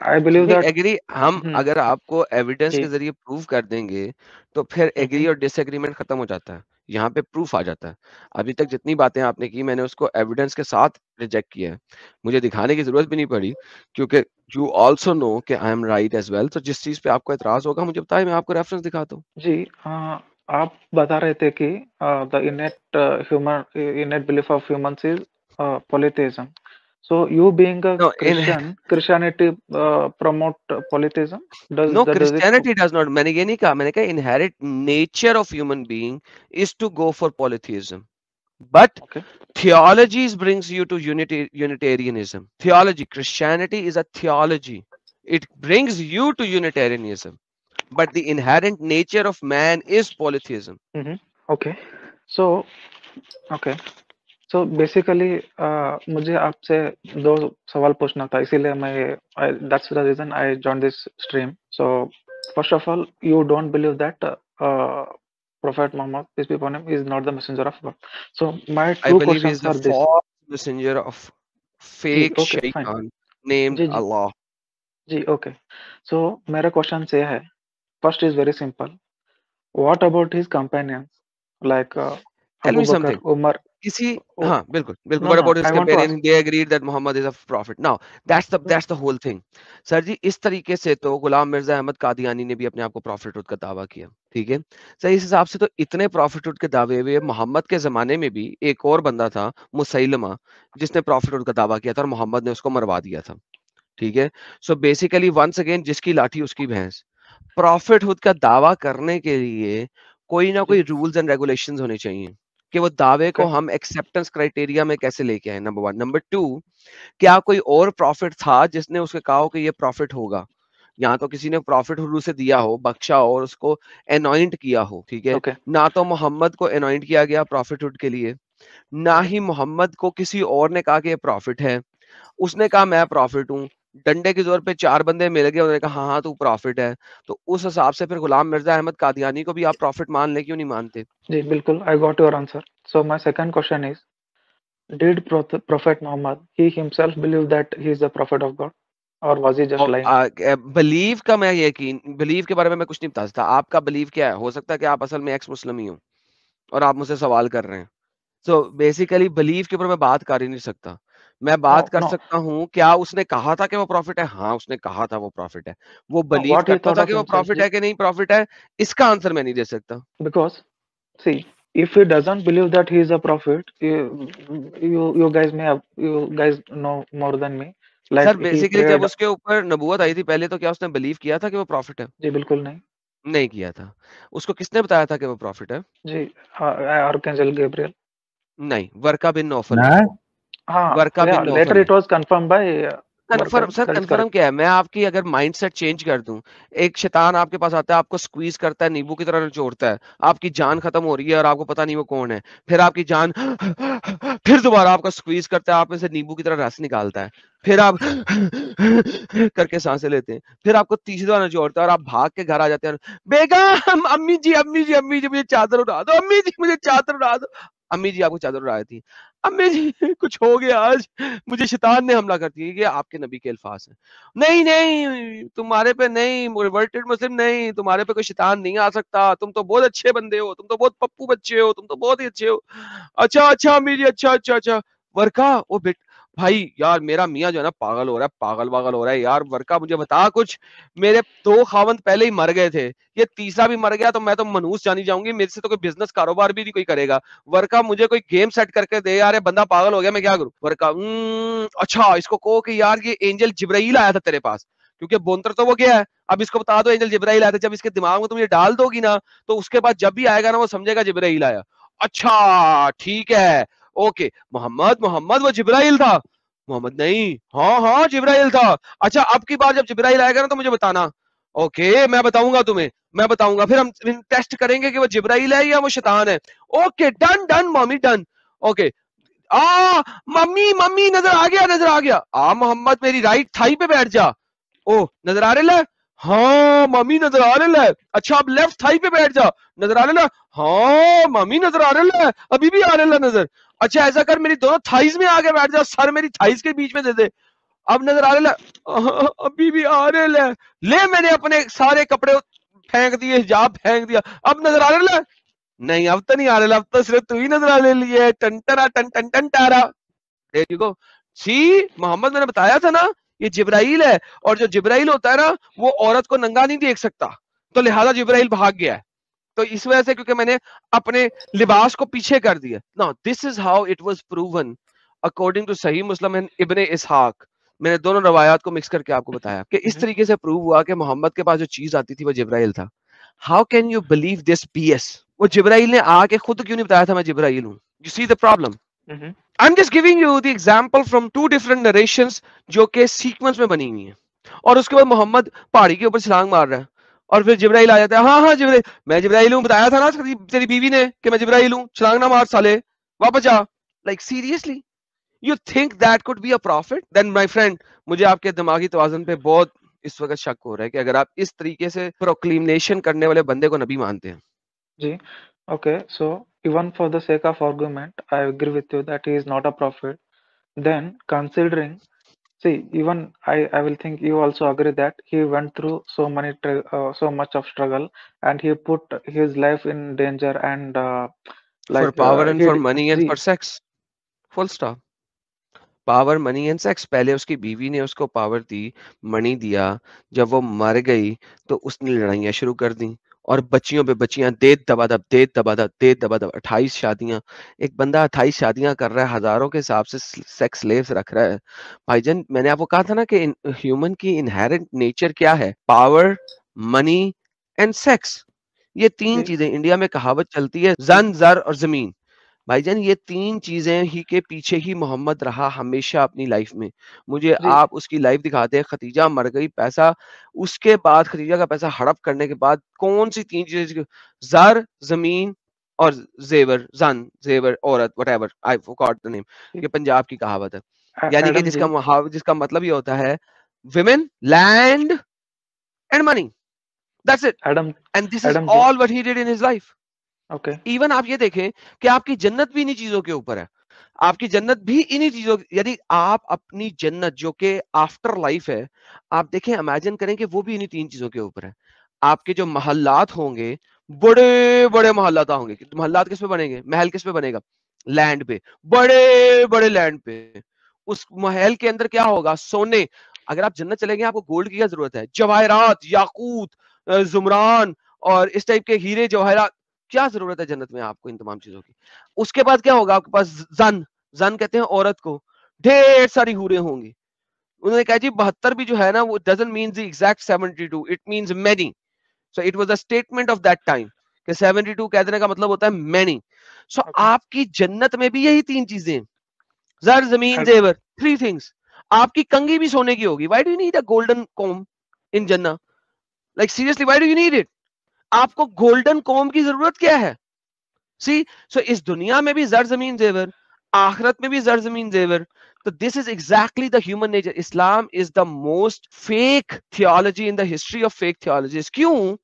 आई बिलीव नहीं दैट एग्री, हम अगर आपको एविडेंस जी के जरिए प्रूव कर देंगे तो फिर एग्री और डिसएग्रीमेंट खत्म हो जाता है, यहाँ पे प्रूफ आ जाता है। अभी तक जितनी बातें आपने की मैंने उसको एविडेंस के साथ रिजेक्ट किया है, मुझे दिखाने की जरूरत भी नहीं पड़ी, क्योंकि यू ऑल्सो नो कि I am right as well. तो जिस चीज पे आपको एतराज होगा मुझे बताए, मैं आपको रेफरेंस दिखाता हूँ। जी आप बता रहे थे कि the innate belief of humans is polytheism. So you being a no in Christianity promote polytheism? No Does it? Christianity does not, मैंने ये नहीं कहा, मैंने कहा inherit nature of human being is to go for polytheism, but Okay. theologies brings you to Unitarianism. Theology, Christianity is a theology. It brings you to Unitarianism. But the inherent nature of man is polytheism. Okay. So okay. So basically मुझे आपसे दो सवाल पूछना था, इसीलिए that's the reason I joined this stream. So first of all, you don't believe that Prophet Muhammad, peace be upon him, is not the messenger of God. So my I two believe he is questions the are this. false messenger of जी fake okay fine. shaitan named जी जी Allah. जी okay. So मेरा question से है, first is very simple. What about his companions like Tell Abu me Bakr, something. Umar? किसी Oh, हाँ बिल्कुल बिल्कुल, no what no, about his I want to companion? ask. They agreed that Muhammad is a prophet. Now that's the whole thing. Sir ji इस तरीके से तो गुलाम मिर्जा अहमद कादियानी ने भी अपने आप को प्रॉफिटहुड का दावा किया, ठीक है सर। इस हिसाब से तो इतने प्रॉफिटहुड के दावे हुए, मोहम्मद के जमाने में भी एक और बंदा था मुसैलमा, जिसने प्रॉफिटहुड का दावा किया था और मोहम्मद ने उसको मरवा दिया था, ठीक है। सो बेसिकली वंस अगेन जिसकी लाठी उसकी भैंस। प्रॉफिटहुड का दावा करने के लिए कोई ना जी कोई रूल्स एंड रेगुलेशंस होने चाहिए कि वो दावे को okay. हम एक्सेप्टेंस क्राइटेरिया में कैसे लेके आए, नंबर वन। नंबर टू, क्या कोई और प्रॉफिट था जिसने उसके कहा हो कि ये प्रॉफिट होगा, या तो किसी ने प्रॉफिट हुरू से दिया हो, बख्शा हो और उसको एनॉइंट किया हो, ठीक है। Okay. ना तो मोहम्मद को एनॉइंट किया गया प्रॉफिटहुड के लिए, ना ही मोहम्मद को किसी और ने कहा कि ये प्रॉफिट है। उसने कहा मैं प्रॉफिट हूँ, डंडे के जोर पे चार बंदे मिल गए, उन्होंने कहा हाँ हाँ तू प्रॉफिट है, तो उस हिसाब से फिर गुलाम मिर्जा अहमद कादियानी को भी आप प्रॉफिट मान ले, क्यों नहीं मानते? जी बिल्कुल, I got your answer. So my second question is, did Prophet Muhammad he himself believe that he is the prophet of God, or was he just lying? Believe का मैं यकीन, बिलीव के बारे में मैं कुछ नहीं बता सकता। आपका बिलीव क्या है? हो सकता है कि आप असल में एक्स मुस्लिम ही हो और आप मुझसे सवाल कर रहे हैं। सो बेसिकली बिलीव के ऊपर मैं बात कर ही नहीं सकता। मैं बात No, कर no, सकता हूँ क्या उसने कहा था कि वो प्रॉफिट है? हाँ, उसने कहा था वो प्रॉफिट है। वो no. बिलीव What he करता thought था of कि वो himself? प्रॉफिट है कि नहीं प्रॉफिट है, इसका आंसर मैं नहीं दे सकता। Because see, if he doesn't believe that he is a prophet, you guys you guys know more than me. Like sir he basically जब prayed. उसके ऊपर नबूवत आई थी पहले, तो क्या उसने बिलीव किया था कि वो प्रॉफिट है? जी बिल्कुल नहीं। नहीं किया था। उसको किसने बताया था कि वो प्रॉफिट है? जी आर्कएंजल गैब्रियल। नहीं, वर्का बिन नौफल ने। ना हाँ वर्का बिन लेटर नौफल ने। It was confirm by Waraqa. Confirm sir, that is confirm correct. क्या है? मैं आपकी अगर माइंडसेट चेंज कर दूं, एक शैतान आपके पास आता है, आपको स्क्वीज करता है, नींबू की तरह निचोड़ता है, आपकी जान खत्म हो रही है और आपको पता नहीं वो कौन है, फिर आपकी जान फिर दोबारा आपका स्क्वीज करता है, आप में से नींबू की तरह रस निकालता है, फिर आप करके सांसें लेते हैं, फिर आपको तीसरी बार निचोड़ता है और आप भाग के घर आ जाते हैं, बेगम, अम्मी जी अम्मी जी अम्मी जी मुझे चादर उड़ा दो, अम्मी जी मुझे चादर उड़ा दो। अम्मी जी आपको चादर उड़ाई थी, अम्मी जी कुछ हो गया आज, मुझे शैतान ने हमला कर दिया। ये आपके नबी के अल्फाज हैं। नहीं नहीं तुम्हारे पे नहीं, रिवर्टेड मुस्लिम नहीं, तुम्हारे पे कोई शैतान नहीं आ सकता, तुम तो बहुत अच्छे बंदे हो, तुम तो बहुत पप्पू बच्चे हो, तुम तो बहुत ही अच्छे हो। अच्छा अच्छा अम्मी जी, अच्छा अच्छा अच्छा। वर्का वो बेट भाई यार, मेरा मियाँ जो है ना पागल हो रहा है, पागल वागल हो रहा है यार। वर्का मुझे बता कुछ, मेरे दो खावंद पहले ही मर गए थे, ये तीसरा भी मर गया तो मैं तो मनहूस जानी जाऊंगी, मेरे से तो कोई बिजनेस कारोबार भी नहीं कोई करेगा। वर्का मुझे कोई गेम सेट करके दे यार, ये बंदा पागल हो गया, मैं क्या करूं? वर्का अच्छा इसको कहो कि यार ये एंजल जिब्राइल आया था तेरे पास, क्योंकि बोंतर तो वो गया है, अब इसको बता दो एंजल जिब्राइल आया था। जब इसके दिमाग में तुम ये डाल दोगी ना, तो उसके बाद जब भी आएगा ना वो समझेगा जिब्राइल आया। अच्छा ठीक है, ओके। मोहम्मद मोहम्मद वो जिब्राइल था? मोहम्मद नहीं, हाँ हाँ जिब्राइल था। अच्छा अब की बार जब जिब्राइल आएगा ना तो मुझे बताना। ओके मैं बताऊंगा तुम्हें, मैं बताऊंगा, फिर हम टेस्ट करेंगे कि वो जिब्राइल है या वो शैतान है। Okay done done mummy done. Okay mummy mummy नजर आ गया, नजर आ गया। मोहम्मद मेरी राइट थाई पे बैठ जा। ओ नजर आ रहा है, हाँ मम्मी नजर आ रहा है। अच्छा अब लेफ्ट थाई पे बैठ जा, नजर आ रहा है, हाँ मम्मी नजर आ रहा है, अभी भी आ रहा है नजर। अच्छा ऐसा कर मेरी दोनों थाइज में आके बैठ जा, सर मेरी थाइज के बीच में दे दे, अब नजर आ रहा है, अभी भी आ रहा है। ले मैंने अपने सारे कपड़े फेंक दिए, हिजाब फेंक दिया, अब नजर आ रहा है। नहीं अब तो नहीं आ रहा, अब तो सिर्फ तू ही नजर आने लिए, टन टरा टन टन टन टारा। देखो सी मोहम्मद मैंने बताया था ना ये जिब्राइल है, और जो जिब्राइल होता है ना वो औरत को नंगा नहीं देख सकता, तो लिहाजा जिब्राइल भाग गया है। तो इस वजह से क्योंकि मैंने अपने लिबास को पीछे कर दिया। Now this is how it was proven according to Sahih Muslim and इब्ने इसहाक। मैंने दोनों रवायात को मिक्स करके आपको बताया कि इस तरीके से प्रूव हुआ कि मोहम्मद के पास जो चीज आती थी वो जिब्राइल था। How can you believe this BS? वो जिब्राइल ने आके खुद क्यों नहीं बताया था मैं जिब्राइल हूं? You see the problem. I'm just giving you the example from two different narrations जो के सीक्वेंस में बनी हुई है। और उसके बाद मोहम्मद पहाड़ी के ऊपर छलांग मार रहा है और फिर जिब्राइल आ जाता है, हाँ हाँ जिब्राइल, मैं जिब्राइल हूँ, बताया था ना तेरी बीवी ने कि मैं जिब्राइल हूँ, छलांग ना मार साले, वापस जा। Like seriously you think that could be a prophet? Then my friend मुझे आपके दिमागी तवाज़ुन पे बहुत इस वक्त शक हो रहा है कि अगर आप इस तरीके से प्रोक्लेमेशन करने वाले बंदे को नबी मानते हैं। जी, okay, so even for the sake of argument, I agree with you that he is not a prophet. Then considering, see, even I will think you also agree that he went through so much of struggle, and he put his life in danger, and for like power and for he, money and जी, for sex, full stop. Power money and sex, पहले उसकी बीवी ने उसको power दी, money दिया, जब वो मर गई तो उसने लड़ाइयां शुरू कर दी और बच्चियों पे बच्चियां, दे दबादब दे दबादब दे दबादब, 28 शादियां। एक बंदा 28 शादियां कर रहा है, हजारों के हिसाब से सेक्स स्लेव्स रख रहा है। भाईजान मैंने आपको कहा था ना कि ह्यूमन की इनहेरेंट नेचर क्या है? Power, money and sex. ये तीन जी, चीजें इंडिया में कहावत चलती है, जन जर और जमीन। भाईजान ये तीन चीजें ही के पीछे ही मोहम्मद रहा हमेशा अपनी लाइफ में। मुझे जी, आप उसकी लाइफ दिखाते हैं, खतीजा मर गई, पैसा उसके बाद, खतीजा का पैसा हड़प करने के बाद कौन सी तीन चीजें? जर, जमीन और जेवर, जन जेवर औरत, whatever I forgot the name. जी, ये पंजाब की कहावत है, यानी कि Adam जी, जिसका मतलब ये होता है women, land and money, that's it. Adam, and this is Adam जी, all what he did in his life. okay, even आप ये देखें कि आपकी जन्नत भी इन्हीं चीजों के ऊपर है, आपकी जन्नत भी इन्हीं चीजों, यदि आप अपनी जन्नत जो कि आफ्टर लाइफ है, आप देखें, इमेजिन करें कि वो भी इन्हीं तीन चीजों के ऊपर है। आपके जो महल्लात होंगे, बड़े बड़े महल्लात होंगे। महल्लात किस पे बनेंगे? महल किस पे बनेगा? लैंड पे, बड़े बड़े लैंड पे। उस महल के अंदर क्या होगा? सोने। अगर आप जन्नत चले गए, आपको गोल्ड की क्या जरूरत है? जवाहरात, याकूत, जुमरान और इस टाइप के हीरे जवाहरात, क्या जरूरत है जन्नत में आपको इन तमाम चीजों की? उसके बाद क्या होगा आपके पास? जन, जन कहते हैं औरत को, ढेर सारी हूरें होंगी। उन्होंने कहा जी 72 भी जो है ना, वो doesn't mean the exact 72, it means many. So it was a statement of that time कि 72 कह देने का मतलब होता है मेनी। सो okay, आपकी जन्नत में भी यही तीन चीजें, जर, जमीन, Ad- जेवर, थ्री थिंग्स। आपकी कंघी भी सोने की होगी। Why do you need a golden comb in जन्नत? Like seriously why do you need it? आपको गोल्डन कॉम की जरूरत क्या है? सी सो इस दुनिया में भी जर जमीन जेवर, आखिरत में भी जर जमीन जेवर। तो this is exactly the human nature. Islam is the most fake theology in the history of fake theologies. क्यों?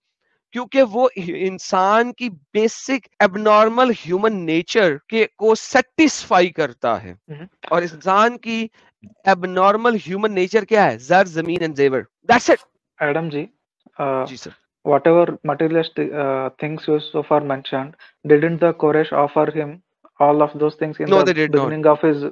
क्योंकि वो इंसान की बेसिक एबनॉर्मल ह्यूमन नेचर के को सेटिस्फाई करता है। और इंसान की एबनॉर्मल ह्यूमन नेचर क्या है? जर, जमीन एंड जेवर, दैट्स इट। Adam जी, जी sir. whatever materialistic things you so far mentioned, didn't the Quraysh offer him all of those things in no the they did not, beginning of his?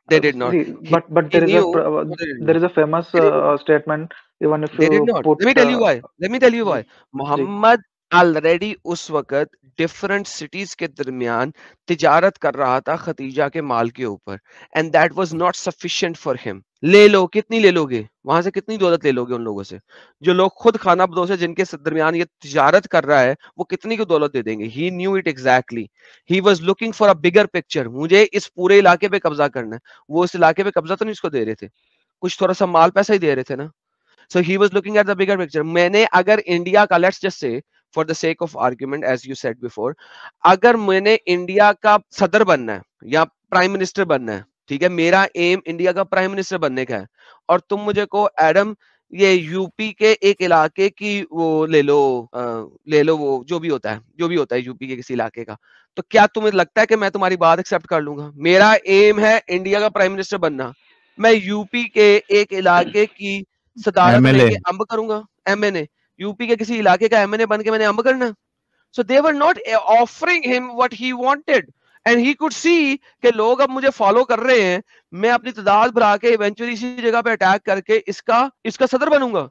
They did not. See, he but he there is new, a no they did there not, is a famous they did not. statement. Even if They you did not. put Let me tell you why. Let me tell you जी, why. जी, Mohammed already उस वक्त different cities के दरमियान तिजारत कर रहा था खतीजा के माल के ऊपर, and that was not sufficient for him. ले लो, कितनी ले लोगे वहां से? कितनी दौलत ले लोगे उन लोगों से? जो लोग खुद खाना बदोश है, जिनके दरमियान ये तिजारत कर रहा है, वो कितनी की दौलत दे देंगे? He knew it exactly. He was looking for a bigger picture. मुझे इस पूरे इलाके पे कब्जा करना है। वो इस इलाके पे कब्जा तो नहीं इसको दे रहे थे, कुछ थोड़ा सा माल पैसा ही दे रहे थे ना। So he was looking at the bigger picture. मैंने अगर इंडिया का, let's just say for the sake of argument, as you said before, अगर मैंने इंडिया का सदर बनना है या प्राइम मिनिस्टर बनना है, ठीक है, मेरा एम इंडिया का प्राइम मिनिस्टर बनने का है, और तुम मुझे को एडम ये यूपी के एक इलाके की वो ले लो वो जो भी होता है यूपी के किसी इलाके का, तो क्या तुम्हें लगता है कि मैं तुम्हारी बात एक्सेप्ट कर लूंगा? मेरा एम है इंडिया का प्राइम मिनिस्टर बनना, मैं यूपी के एक इलाके की सदारत MLA लेके अम्ब करूंगा? एमएनए, यूपी के किसी इलाके का एमएनए बन के मैंने अम्ब करना? So they were not offering him what he wanted, and he could see कि लोग अब मुझे फॉलो कर रहे हैं, मैं अपनी तादाद बढ़ा के इवेंचुअली इसी जगह पे अटैक करके इसका सदर बनूंगा.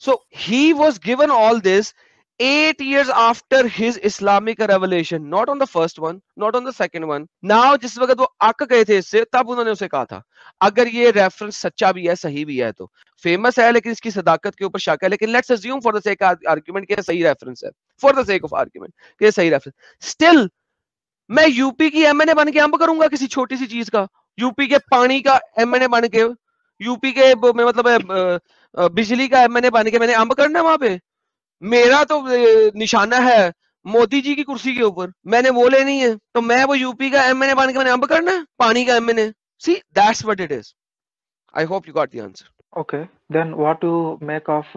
So he was given all this 8 years after his Islamic revelation, not on the first one, not on the second one. Now जिस वक्त वो अक गए थे इससे, तब उन्होंने उसे कहा था. अगर ये रेफरेंस सच्चा भी है, सही भी है, तो फेमस है लेकिन इसकी सदाकत के ऊपर शक है, लेकिन let's assume for the sake argument के सही रेफरेंस है, for the sake of argument के सही रेफरेंस, स्टिल मैं यूपी की एमएनए बन के अम्ब करूंगा किसी छोटी सी चीज का, यूपी के पानी का एमएनए बन के, यूपी के मतलब बिजली का एमएनए बन के मैंने अम्ब करना है वहां पे? मेरा तो निशाना है मोदी जी की कुर्सी के ऊपर, मैंने वो लेनी है, तो मैं वो यूपी का एमएनए बन के मैंने अम्ब करना है, पानी का MNA. See that's what it is. I hope you got the answer. Okay, then what to make of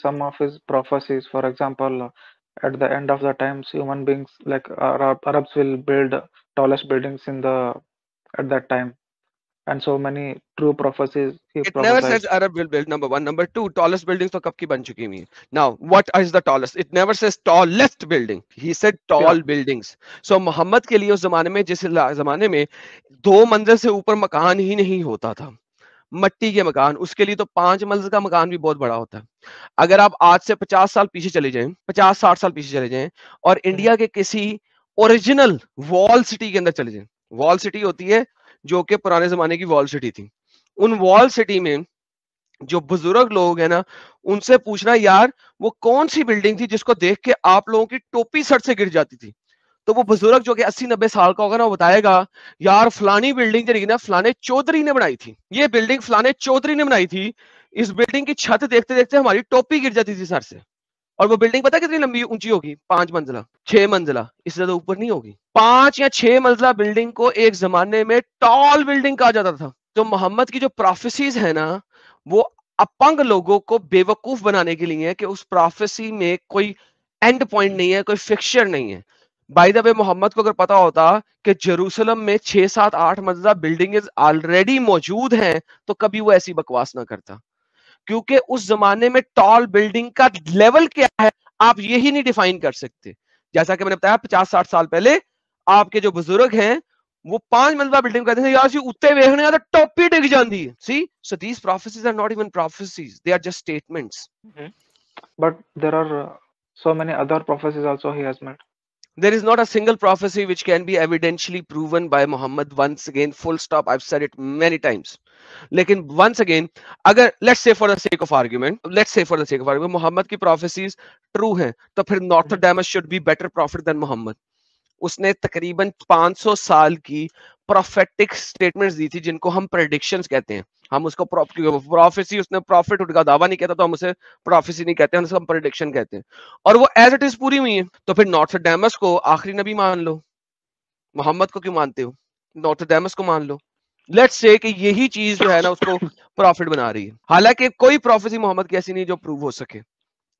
some of his prophecies? For example, at the end of the times, human beings like Arabs will build tallest buildings at that time, and so many true prophecies he It never prophesied. says Arab will build, number one. Number two, tallest buildings तो कब की बन चुकी हुई हैं. Now, what is the tallest? It never says tallest building. He said tall Yeah. buildings. So Mohammad के लिए उस जमाने में, जिस जमाने में 2 मंजिल से ऊपर मकान ही नहीं होता था, मट्टी के मकान, उसके लिए तो 5 मंजिल का मकान भी बहुत बड़ा होता है. अगर आप आज से 50 साल पीछे चले जाएं, 50-60 साल पीछे चले जाएं, और इंडिया के किसी ओरिजिनल वॉल सिटी के अंदर चले जाएं, वॉल सिटी होती है जो कि पुराने जमाने की वॉल सिटी थी, उन वॉल सिटी में जो बुजुर्ग लोग हैं ना, उनसे पूछना यार वो कौन सी बिल्डिंग थी जिसको देख के आप लोगों की टोपी सर से गिर जाती थी, तो वो बुजुर्ग जो कि 80-90 साल का होगा ना, वो बताएगा यार फलानी बिल्डिंग जो ना फलाने चौधरी ने बनाई थी, ये बिल्डिंग फलाने चौधरी ने बनाई थी, इस बिल्डिंग की छत देखते देखते हमारी टोपी गिर जाती थी सर से. और वो बिल्डिंग पता कितनी लंबी ऊंची होगी? 5 मंजिला, 6 मंजिला, इससे ज्यादा ऊपर नहीं होगी. 5 या 6 मंजिला बिल्डिंग को एक जमाने में टॉल बिल्डिंग कहा जाता था. तो मोहम्मद की जो प्रोफेसीज है ना, वो अपंग लोगों को बेवकूफ बनाने के लिए है कि उस प्रोफेसी में कोई एंड पॉइंट नहीं है, कोई फिक्सचर नहीं है. बाय द वे, मोहम्मद को अगर पता होता कि जेरूसलम में 6-7-8 मंजिला बिल्डिंग्स ऑलरेडी मौजूद हैं, तो कभी वो ऐसी बकवास ना करता, क्योंकि उस जमाने में टॉल बिल्डिंग का लेवल क्या है आप यही नहीं डिफाइन कर सकते. जैसा कि मैंने बताया 50-60 साल पहले आपके जो बुजुर्ग हैं वो 5 मंजिला बिल्डिंग कहते हैं, यार सी उत्ते वेखने तो टोपी डिग जाती है. See, so these prophecies are not even prophecies, they are just statements. But there are so many other prophecies also he has made. There is not a single prophecy which can be evidentially proven by Muhammad. Once again, full stop. I've said it many times. लेकिन once again, अगर let's say for the sake of argument, Mohammad की prophecies true हैं, तो फिर Nostradamus should be better prophet than Muhammad. उसने तकरीबन 500 साल की prophetic statements दी थी, जिनको हम predictions कहते हैं. हम उसको prophecy, उसने prophet का दावा नहीं कहता तो हम उसे prophecy नहीं कहते, हम उसको prediction कहते हैं, और वो as it is पूरी हुई है. तो फिर Nostradamus को आखिरी नबी मान लो, मोहम्मद को क्यों मानते हो? Nostradamus को मान लो. लेट्स से कि यही चीज जो है ना उसको प्रॉफिट बना रही है, हालांकि कोई प्रोफेसी मोहम्मद की ऐसी नहीं जो प्रूव हो सके,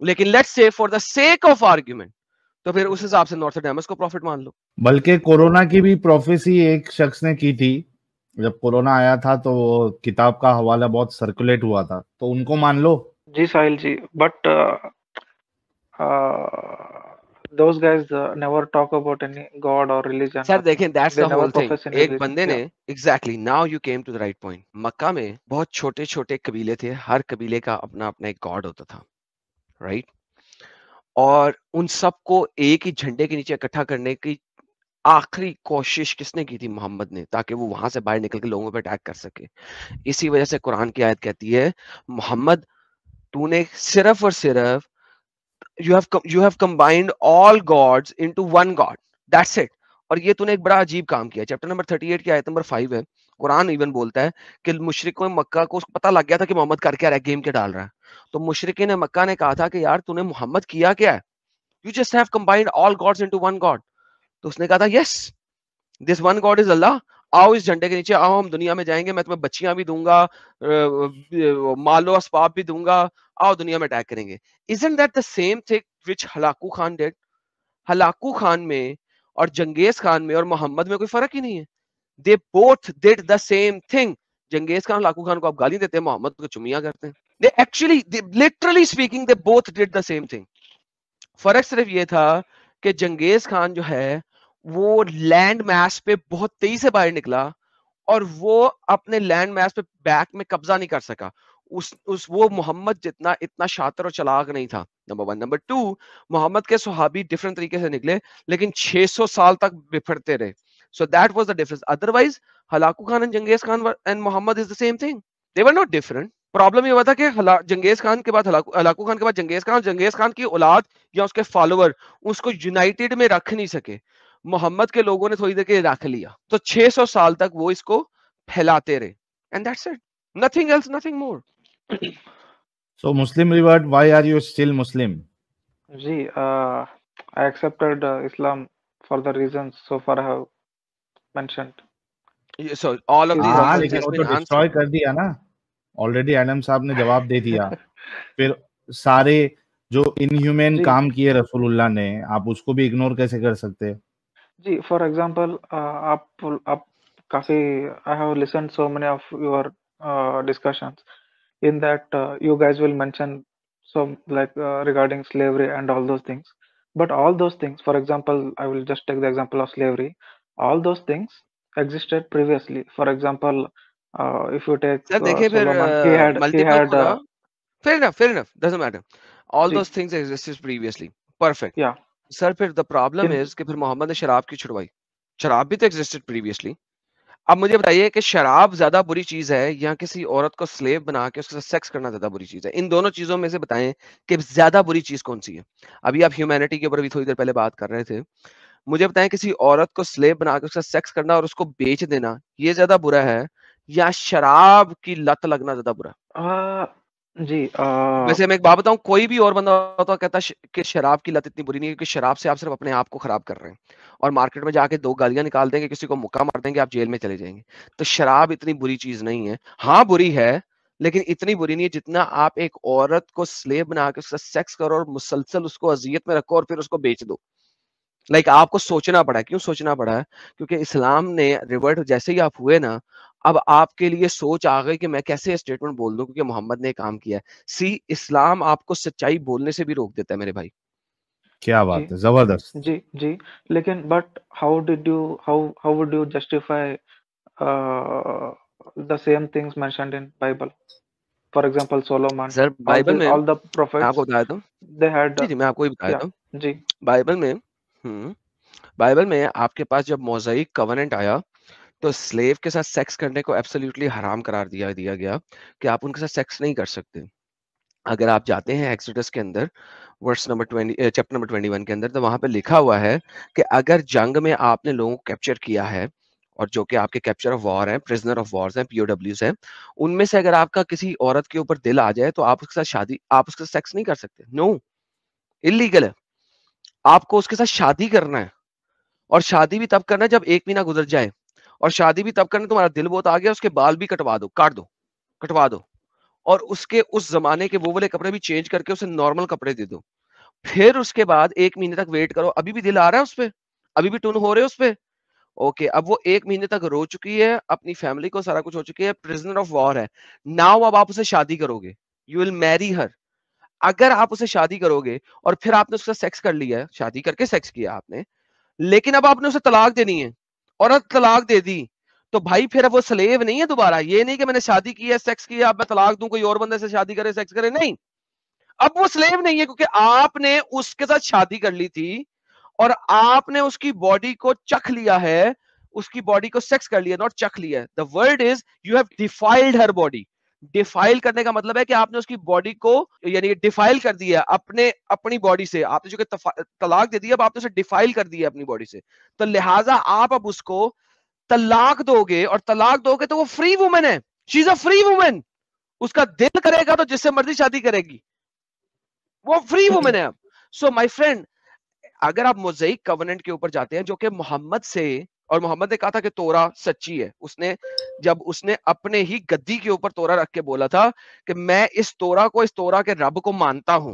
लेकिन let's say for the sake of argument, तो फिर उस हिसाब से नॉस्ट्रेडामस को प्रॉफिट मान लो. बल्कि कोरोना की भी प्रोफेसी एक शख्स ने की थी, जब कोरोना आया था तो किताब का हवाला बहुत सर्कुलेट हुआ था, तो उनको मान लो. जी Sahil ji, but those guys never talk about any god or religion. Sir देखें, that's the whole thing. एक बंदे ने exactly, now you came to the right point. मक्का में बहुत छोटे छोटे कबीले थे, हर कबीले का अपना अपना एक गॉड होता था, राइट? और उन सबको एक ही झंडे के नीचे इकट्ठा करने की आखिरी कोशिश किसने की थी? मोहम्मद ने, ताकि वो वहां से बाहर निकल के लोगों पे अटैक कर सके. इसी वजह से कुरान की आयत कहती है, मोहम्मद तूने सिर्फ और सिर्फ you have combined all gods into one god, that's it. और ये तूने एक बड़ा अजीब काम किया. चैप्टर नंबर 38 की आयत नंबर 5 है, कुरान इवन बोलता है कि मुशरिकों मक्का को पता लग गया था कि मोहम्मद कर क्या रहा है, गेम क्या डाल रहा है। तो मुशरिकीन मक्का ने कहा था कि यार तूने मोहम्मद किया क्या है, you just have combined all gods into one god. तो उसने कहा था yes, this one god is Allah, आओ इस झंडे के नीचे आओ, हम दुनिया में जाएंगे, मैं तुम्हें बच्चियां भी दूंगा, मालो असबाब भी दूंगा, आओ दुनिया में अटैक करेंगे। Isn't that the same thing which Hulagu Khan did? Hulagu Khan में और जंगेज खान में और मोहम्मद में कोई फर्क ही नहीं है। They both did the same thing. जंगेज Khan Hulagu Khan को आप गाली देते हैं, मोहम्मद को चुमिया करते हैं। they literally speaking, they both did the same thing. फर्क सिर्फ ये था कि जंगेज खान जो है वो लैंड मैस पे बहुत तेजी से बाहर निकला और वो अपने लैंड मैस पे बैक में कब्जा नहीं कर सका। उस वो मोहम्मद जितना इतना शातिर और चालाक नहीं था, number one. Number two, Mohammed के सहाबी डिफरेंट तरीके से निकले लेकिन 600 साल तक बिफरते रहे। So that was the difference. Otherwise Hulagu Khan and Genghis Khan and Muhammad is the same thing, they were not different. Problem ये हुआ था कि जंगेज खान के बाद हलाकू खान के बाद जंगेज खान की औलाद या उसके फॉलोअर उसको यूनाइटेड में रख नहीं सके। मोहम्मद के लोगों ने थोड़ी देर के लिए रख लिया, तो 600 साल तक वो इसको फैलाते रहे, and that's it, nothing else, nothing more. So Muslim revert, why are you still Muslim? जी, I accepted Islam for the reasons so far I have mentioned. So all of Is these हाँ, reasons लेकिन has वो been तो destroy answered. कर दिया ना already, Adam साहब ने जवाब दे दिया। फिर सारे जो इनह्यूमन जी काम किए रसूलुल्लाह ने, आप उसको भी इग्नोर कैसे कर सकते? जी, फॉर एग्जांपल आप काफी I have listened so many of your discussions. In that you guys will mention some like regarding slavery and all those things, but all those things, for example, I will just take the example of slavery. All those things existed previously. For example, if you take sir देखिए फिर Solomon, he multiple had को ना, fair enough, doesn't matter, all जी those things existed previously, perfect. या sir फिर the problem किंतु is कि फिर मोहम्मद ने शराब क्यों छुड़वाई? शराब भी तो एग्जिस्टेड प्रीवियसली। अब मुझे बताइए कि शराब ज्यादा बुरी चीज है या किसी औरत को स्लेव बना के उसके साथ सेक्स करना ज्यादा बुरी चीज है? इन दोनों चीजों में से बताएं कि ज्यादा बुरी चीज कौन सी है। अभी आप ह्यूमैनिटी के ऊपर भी थोड़ी देर पहले बात कर रहे थे, मुझे बताएं किसी औरत को स्लेव बना के उसका सेक्स करना और उसको बेच देना ये ज्यादा बुरा है या शराब की लत लगना ज्यादा बुरा? जी वैसे मैं एक बात बताऊं, कोई भी और बंदा होता कहता कि शराब की लत इतनी बुरी नहीं है क्योंकि शराब से आप सिर्फ अपने आप को खराब कर रहे हैं और मार्केट में जाके 2 गालियां निकाल देंगे, किसी को मुक्का मार देंगे, आप जेल में चले जाएंगे। तो शराब इतनी बुरी चीज नहीं है, हाँ बुरी है लेकिन इतनी बुरी नहीं है जितना आप एक औरत को स्लेव बना के उसका सेक्स करो और मुसलसल उसको अजियत में रखो और फिर उसको बेच दो। आपको सोचना पड़ा है। क्यों सोचना पड़ा है? क्योंकि इस्लाम ने रिवर्ट जैसे ही आप हुए ना, अब आपके लिए सोच आ गई कि मैं कैसे स्टेटमेंट बोल दूं क्योंकि मोहम्मद ने काम किया है। सी, इस्लाम आपको सच्चाई बोलने से भी रोक देता है मेरे भाई। क्या जी बात है, जबरदस्त। जी जी, लेकिन but how would you justify the same things mentioned in Bible? For example, Solomon, sir Bible में all the मैं prophets, आपको बताया था, they had जी मैं आपको ही बताया yeah था। जी बाइबल में बाइबल में आपके पास जब मोज़ाइक कवेनेंट आया तो स्लेव के साथ सेक्स करने को एब्सोल्युटली हराम करार दिया दिया गया कि आप उनके साथ सेक्स नहीं कर सकते। अगर आप जाते हैं एक्सोडस के अंदर वर्स नंबर 20 चैप्टर नंबर 21 के अंदर, तो वहां पे लिखा हुआ है कि अगर जंग में आपने लोगों को कैप्चर किया है और जो कि आपके कैप्चर ऑफ वॉर हैं, प्रिजनर ऑफ वॉर्स हैं, पीओडब्ल्यूज हैं, उनमें से अगर आपका किसी औरत के ऊपर दिल आ जाए तो आप उसके साथ सेक्स नहीं कर सकते। नो, इलीगल है। आपको उसके साथ शादी करना है और शादी भी तब करना है जब 1 महीना गुजर जाए, और शादी भी तब करना तुम्हारा दिल बहुत आ गया, उसके बाल भी कटवा दो, काट दो, कटवा दो, और उसके उस जमाने के वो वाले कपड़े भी चेंज करके उसे नॉर्मल कपड़े दे दो। फिर उसके बाद 1 महीने तक वेट करो, अभी भी दिल आ रहा है उस पे, अभी भी टून हो रहे हो उस पे, ओके, अब वो 1 महीने तक रो चुकी है, अपनी फैमिली को सारा कुछ हो चुकी है, प्रिजनर ऑफ वॉर है। नाउ अब आप उसे शादी करोगे, यू विल मैरी हर। अगर आप उसे शादी करोगे और फिर आपने उससे सेक्स कर लिया है, शादी करके सेक्स किया आपने, लेकिन अब आपने उसे तलाक देनी है और अब तलाक दे दी, तो भाई फिर अब वो स्लेव नहीं है दोबारा। ये नहीं कि मैंने शादी की है, सेक्स किया, अब मैं तलाक दूं, कोई और बंदे से शादी करे, सेक्स करे, नहीं, अब वो स्लेव नहीं है क्योंकि आपने उसके साथ शादी कर ली थी और आपने उसकी बॉडी को चख लिया है, उसकी बॉडी को सेक्स कर लिया, नॉट चख लिया है। The word is you have defiled her body. Defile करने का मतलब है कि आपने उसकी बॉडी को यानी डिफाइल कर दिया अपने अपनी बॉडी से। आपने जो कि तलाक दे दिया, अब आपने उसे डिफाइल कर दिया अपनी बॉडी से, तो लिहाजा आप अब उसको तलाक दोगे, और तलाक दोगे तो वो फ्री वुमेन है, she is a free women, उसका दिल करेगा तो जिससे मर्जी शादी करेगी, वो फ्री वुमेन है अब। सो माय फ्रेंड, अगर आप मोज़ेइक कवेनेंट के ऊपर जाते हैं, जो कि मोहम्मद से, और मोहम्मद ने कहा था कि तोरा सच्ची है, उसने जब उसने अपने ही गद्दी के ऊपर तोरा रख के बोला था कि मैं इस तोरा के रब को मानता हूं,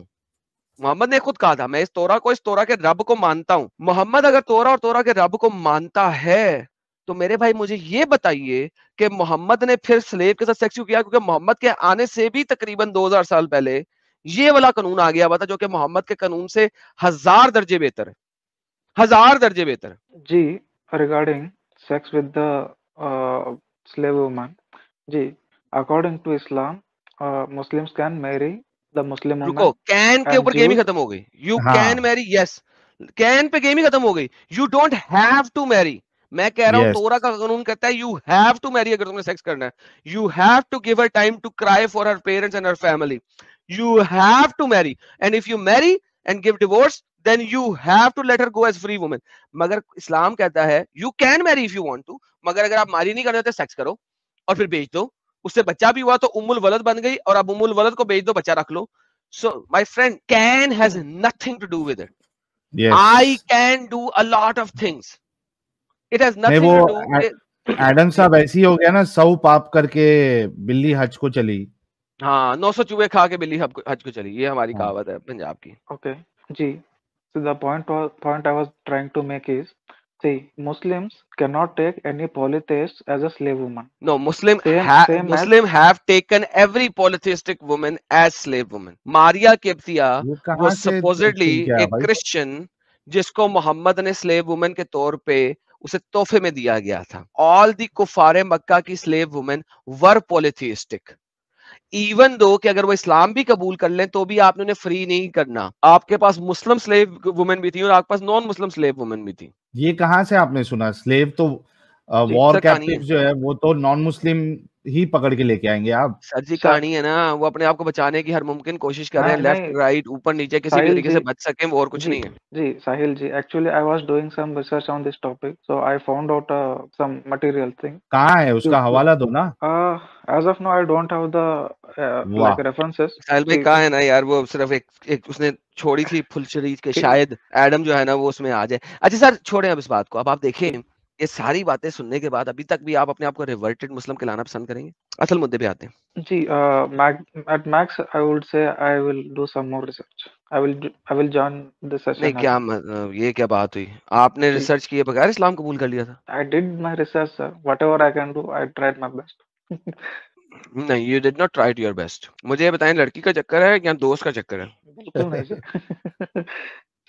मोहम्मद ने खुद कहा था मैं इस तोरा के रब को मानता हूं। मोहम्मद अगर तोरा और तोरा के रब को मानता है, तो मेरे भाई मुझे ये बताइए कि मोहम्मद ने फिर स्लेव के साथ सेक्स क्यों किया? क्योंकि मोहम्मद के आने से भी तकरीबन 2000 साल पहले ये वाला कानून आ गया हुआ था, जो कि मोहम्मद के कानून से 1000 दर्जे बेहतर है, 1000 दर्जे बेहतर है। जी, regarding sex with the slave woman, जी, according to Islam, Muslims can marry the Muslim रुको, woman कैन के and ऊपर गेम ही Jews. खत्म हो गई, यू कैन हाँ, मैरी, यस, कैन पे गेम ही खत्म हो गई, you don't have to marry. मैं कह रहा हूं यस, तोरा का कानून कहता है यू हैव टू मैरी, अगर तुमने सेक्स करना है, you have to give her time to cry for her parents and her family, you have to marry, and if you marry and give divorce then you have to let her go as free women. मगर इस्लाम कहता है you can marry if you want to, मगर अगर आप Mary नहीं करना चाहते sex करो और फिर बेच दो, उससे बच्चा भी हुआ तो उम्मुल वलद बन गई, और अब उम्मुल वलद को बेच दो, बच्चा रख लो। So, my friend, can has nothing to do with it. Yes. I can do a lot of things. It has नहीं, nothing वो to do with एडम साहब ऐसी हो गया ना, 100 पाप करके बिल्ली हज को चली। हाँ, 900 चूहे खा के बिल्ली हज को चली, ये हमारी हाँ, कहावत है पंजाब की। Okay, ji. So the point I was trying to make is, see, Muslims cannot take any polytheist as a slave woman. No, Muslim Same as have taken every polytheistic woman as slave woman. Maria Kiptia ये कहाँ was से supposedly चल गया a भाई? Christian जिसको मोहम्मद ने slave women के तौर पे उसे तोहफे में दिया गया था। All the कुफारे मक्का की slave women were polytheistic. Even though कि अगर वो इस्लाम भी कबूल कर लें तो भी आपने उन्हें फ्री नहीं करना, आपके पास मुस्लिम स्लेव वुमेन भी थी और आपके पास नॉन मुस्लिम स्लेव वुमेन भी थी। ये कहाँ से आपने सुना? स्लेव तो जी, वॉर सर कहानी है, कैप्टिव जो है वो तो नॉन मुस्लिम ही पकड़ के लेके आएंगे आप। सर जी सर कहानी है ना, वो अपने आप को बचाने की हर मुमकिन कोशिश कर रहे हैं, लेफ्ट नहीं, राइट ऊपर नीचे किसी भी साहिल तरीके जी, से बच सकें, वो और कुछ जी, नहीं है। जी, साहिल जी, actually I was doing some research on this topic, so I found out some material thing. कहाँ है उसका You- हवाला दो ना। as of now, I don't have the वाह, like references. साहिल भाई See, कहा है ना यार, वो सिर्फ एक उसने छोड़ी थी फुलचड़ी के, see, शायद एडम जो है ना वो उसमें आ जाए। अच्छा सर छोड़ें अब इस बात को, अब आप देखें ये सारी बातें सुनने के बाद अभी तक भी आप अपने आप को रिवर्टेड मुस्लिम कहलाना पसंद करेंगे? असल मुद्दे पे आते हैं। जी, at max, I would say I will do some more research. I will join the नहीं session क्या again. ये क्या बात हुई, आपने जी, रिसर्च किए बगैर इस्लाम कबूल कर लिया था? I did my research, sir. Whatever I can do, I tried my best. नहीं, you did not try your best. मुझे ये बताएं, लड़की का चक्कर है या दोस्त का चक्कर है? बिल्कुल नहीं जी।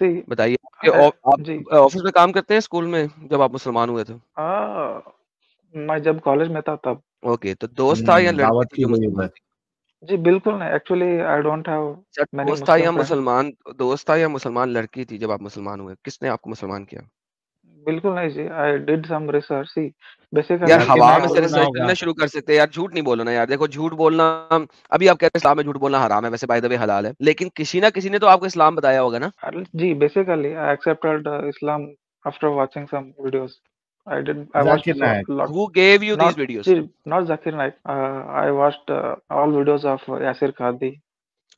See, बताइए। आप जी, ऑफिस में काम करते हैं, स्कूल में जब आप मुसलमान हुए थे? मैं जब कॉलेज में था तब। ओके, तो दोस्त था या लड़की दावत थी की जो गई मुसलमान उधर। थी? जी, बिल्कुल नहीं। Actually I don't have sir many Muslim friends. दोस्त था या मुसलमान लड़की थी जब आप मुसलमान हुए? किसने आपको मुसलमान किया? बिल्कुल नहीं जी, आई डिड सम रिसर्च। सी, यार बेसिकली लड़की हवा ने में मैं से बोलना रिसर्च होगा। करना शुरू कर सकते हैं यार, झूठ नहीं बोलो ना यार। देखो झूठ बोलना, अभी आप कह रहे हैं इस्लाम में झूठ बोलना हराम है, वैसे बाय द वे हलाल है, लेकिन किसी ना किसी ने तो आपको इस्लाम बताया होगा ना। जी, basically I accepted Islam after watching some videos. I watched Zakir Naik. lot. Who gave you these Not videos? not Zakir Naik. I watched all videos of Yasir Qadhi,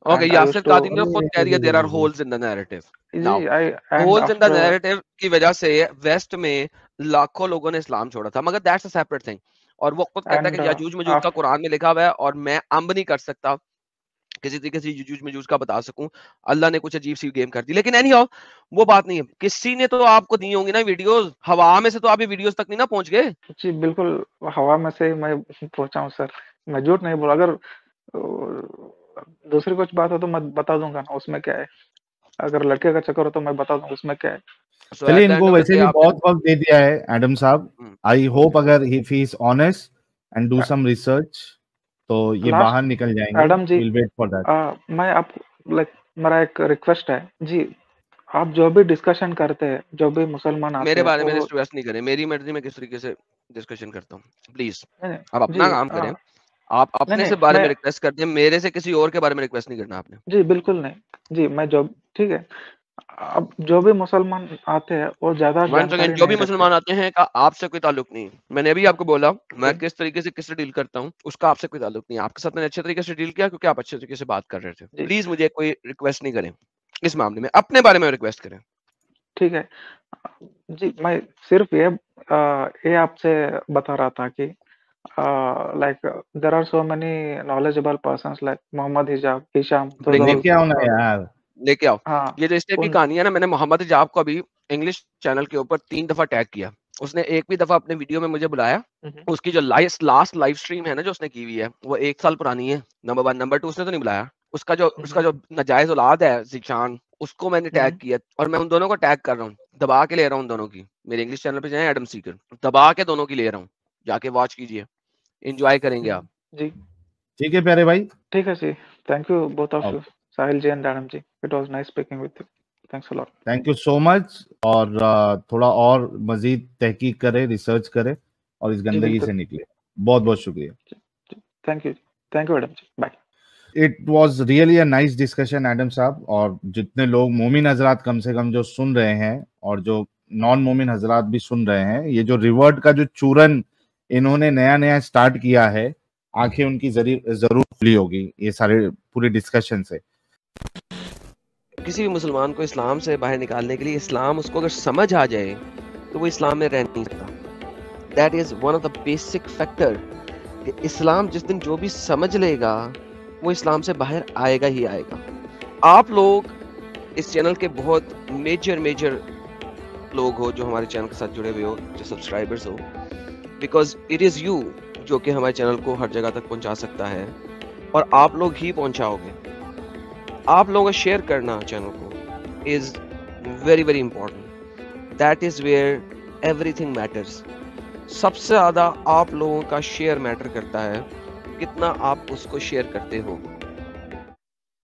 okay, and I Yasir used to, कादिम ने खुद कह दिया there are holes in the narrative. Now जी, and holes in the after, narrative की वजह से waste में लाखों लोगों ने इस्लाम छोड़ा था, मगर दैट्स अ सेपरेट थिंग। और वो खुद कहता है and कि याजूज मजूज का after, कुरान में लिखा हुआ है और मैं अम्ब नहीं कर सकता किसी तरीके से यजूज मजूज का बता सकूं, अल्लाह ने कुछ अजीब सी गेम कर दी। लेकिन एनी हाउ वो बात नहीं है, किसी ने तो आपको दी होंगी ना वीडियोस, हवा में से तो आप ये वीडियोस तक नहीं ना पहुंच गए। जी, बिल्कुल हवा में से ही मैं पहुंचा हूँ सर। मैं झूठ नहीं बोला। अगर दूसरी कुछ बात हो तो मैं बता दूंगा ना, उसमें क्या है। अगर लड़के का चक्कर हो तो मैं बता दूंगा उसमें क्या है। सो चलिए, एट द एंड इनको ऑफ द वैसे डे भी आपने बहुत वक्त दे दिया है एडम साहब। आई होप अगर if he is honest and do some research तो ये लास्ट, बाहर निकल जाएंगे। एडम जी, विल वेट फॉर दैट। मैं आप लाइक मेरा एक रिक्वेस्ट है जी। आप जो भी डिस्कशन करते हैं, जो भी मुसलमान आते मेरे हैं बारे में वो, रिक्वेस्ट नहीं करें, मेरी मर्जी में किस तरीके से डिस्कशन करता हूँ, प्लीज नहीं, आप जी, अपना काम करें। आप नहीं अपने नहीं, से बारे मैं, में रिक्वेस्ट करते हैं, मेरे से किसी और के बारे में रिक्वेस्ट नहीं करना आपने। जी बिल्कुल नहीं जी, मैं जो, ठीक है, अब जो भी मुसलमान आते हैं वो ज्यादा Once again, जानकारी जो भी नहीं रखते। मुसलमान आते हैं का आपसे कोई ताल्लुक नहीं। मैंने अभी आपको बोला मैं जी किस तरीके से किससे डील करता हूँ, उसका आपसे कोई ताल्लुक नहीं है। आपके साथ मैंने अच्छे तरीके से डील किया क्योंकि आप अच्छे तरीके से बात कर रहे थे। जी प्लीज मुझे कोई रिक्वेस्ट नहीं करें इस मामले में, अपने बारे में रिक्वेस्ट करें। ठीक है जी। मैं सिर्फ ये आपसे बता रहा था कि like there are so many knowledgeable persons like Mohammad हिजाब, Hisham, those bring all him, लेके आओ ना यार। लेके आओ। हाँ ये जो इस टाइप की उन कहानी है ना, मैंने मोहम्मद हिजाब को अभी इंग्लिश चैनल के ऊपर 3 दफा टैग किया। उसने एक भी दफा अपने वीडियो में मुझे बुलाया। उसकी जो लास्ट लाइव स्ट्रीम है ना जो उसने की हुई है वो 1 साल पुरानी है। नंबर 1, नंबर 2 उसने तो नहीं बुलाया। उसका जो नाजायज औलाद है ज़ीशान, उसको मैंने टैग किया और मैं उन दोनों को टैग कर रहा हूँ, दबा के ले रहा हूँ दोनों की। मेरे इंग्लिश चैनल पे जाएं, एडम सीकर, दबा के दोनों की ले रहा हूँ, जाके वॉच कीजिए, एंजॉय करेंगे आप। जी ठीक है प्यारे भाई। ठीक है जी। Thank you both of you, okay, Sahil ji and Adam ji. It was nice speaking with you. Thanks a lot. Thank you so much. और थोड़ा और मजीद तहकीक करें, रिसर्च करें और इस जी गंदगी बिल्कुल। से निकले। बहुत बहुत शुक्रिया। थैंक यू एडम जी। Bye. It was really a nice discussion Adam साहब। और जितने लोग मोमिन हजरात कम से कम जो सुन रहे हैं और जो नॉन मोमिन हजरात भी सुन रहे हैं, ये जो रिवर्ट का जो चूरन इन्होंने नया नया स्टार्ट किया है, आंखें उनकी जरूर खुली होगी ये सारे पूरे डिस्कशन से। किसी भी मुसलमान को इस्लाम से बाहर निकालने के लिए, इस्लाम उसको अगर समझ आ जाए तो वो इस्लाम में रह नहीं सकता। That is one of the basic factor कि इस्लाम जिस दिन जो भी समझ लेगा वो इस्लाम से बाहर आएगा ही आएगा। आप लोग इस चैनल के बहुत मेजर लोग हो जो हमारे चैनल के साथ जुड़े हुए हो, जो सब्सक्राइबर्स हो, बिकॉज इट इज यू जो कि हमारे चैनल को हर जगह तक पहुंचा सकता है और आप लोग ही पहुंचाओगे। आप लोगों का शेयर करना चैनल को is very important. That is where everything matters. सबसे ज्यादा आप लोगों का शेयर मैटर करता है, कितना आप उसको शेयर करते हो।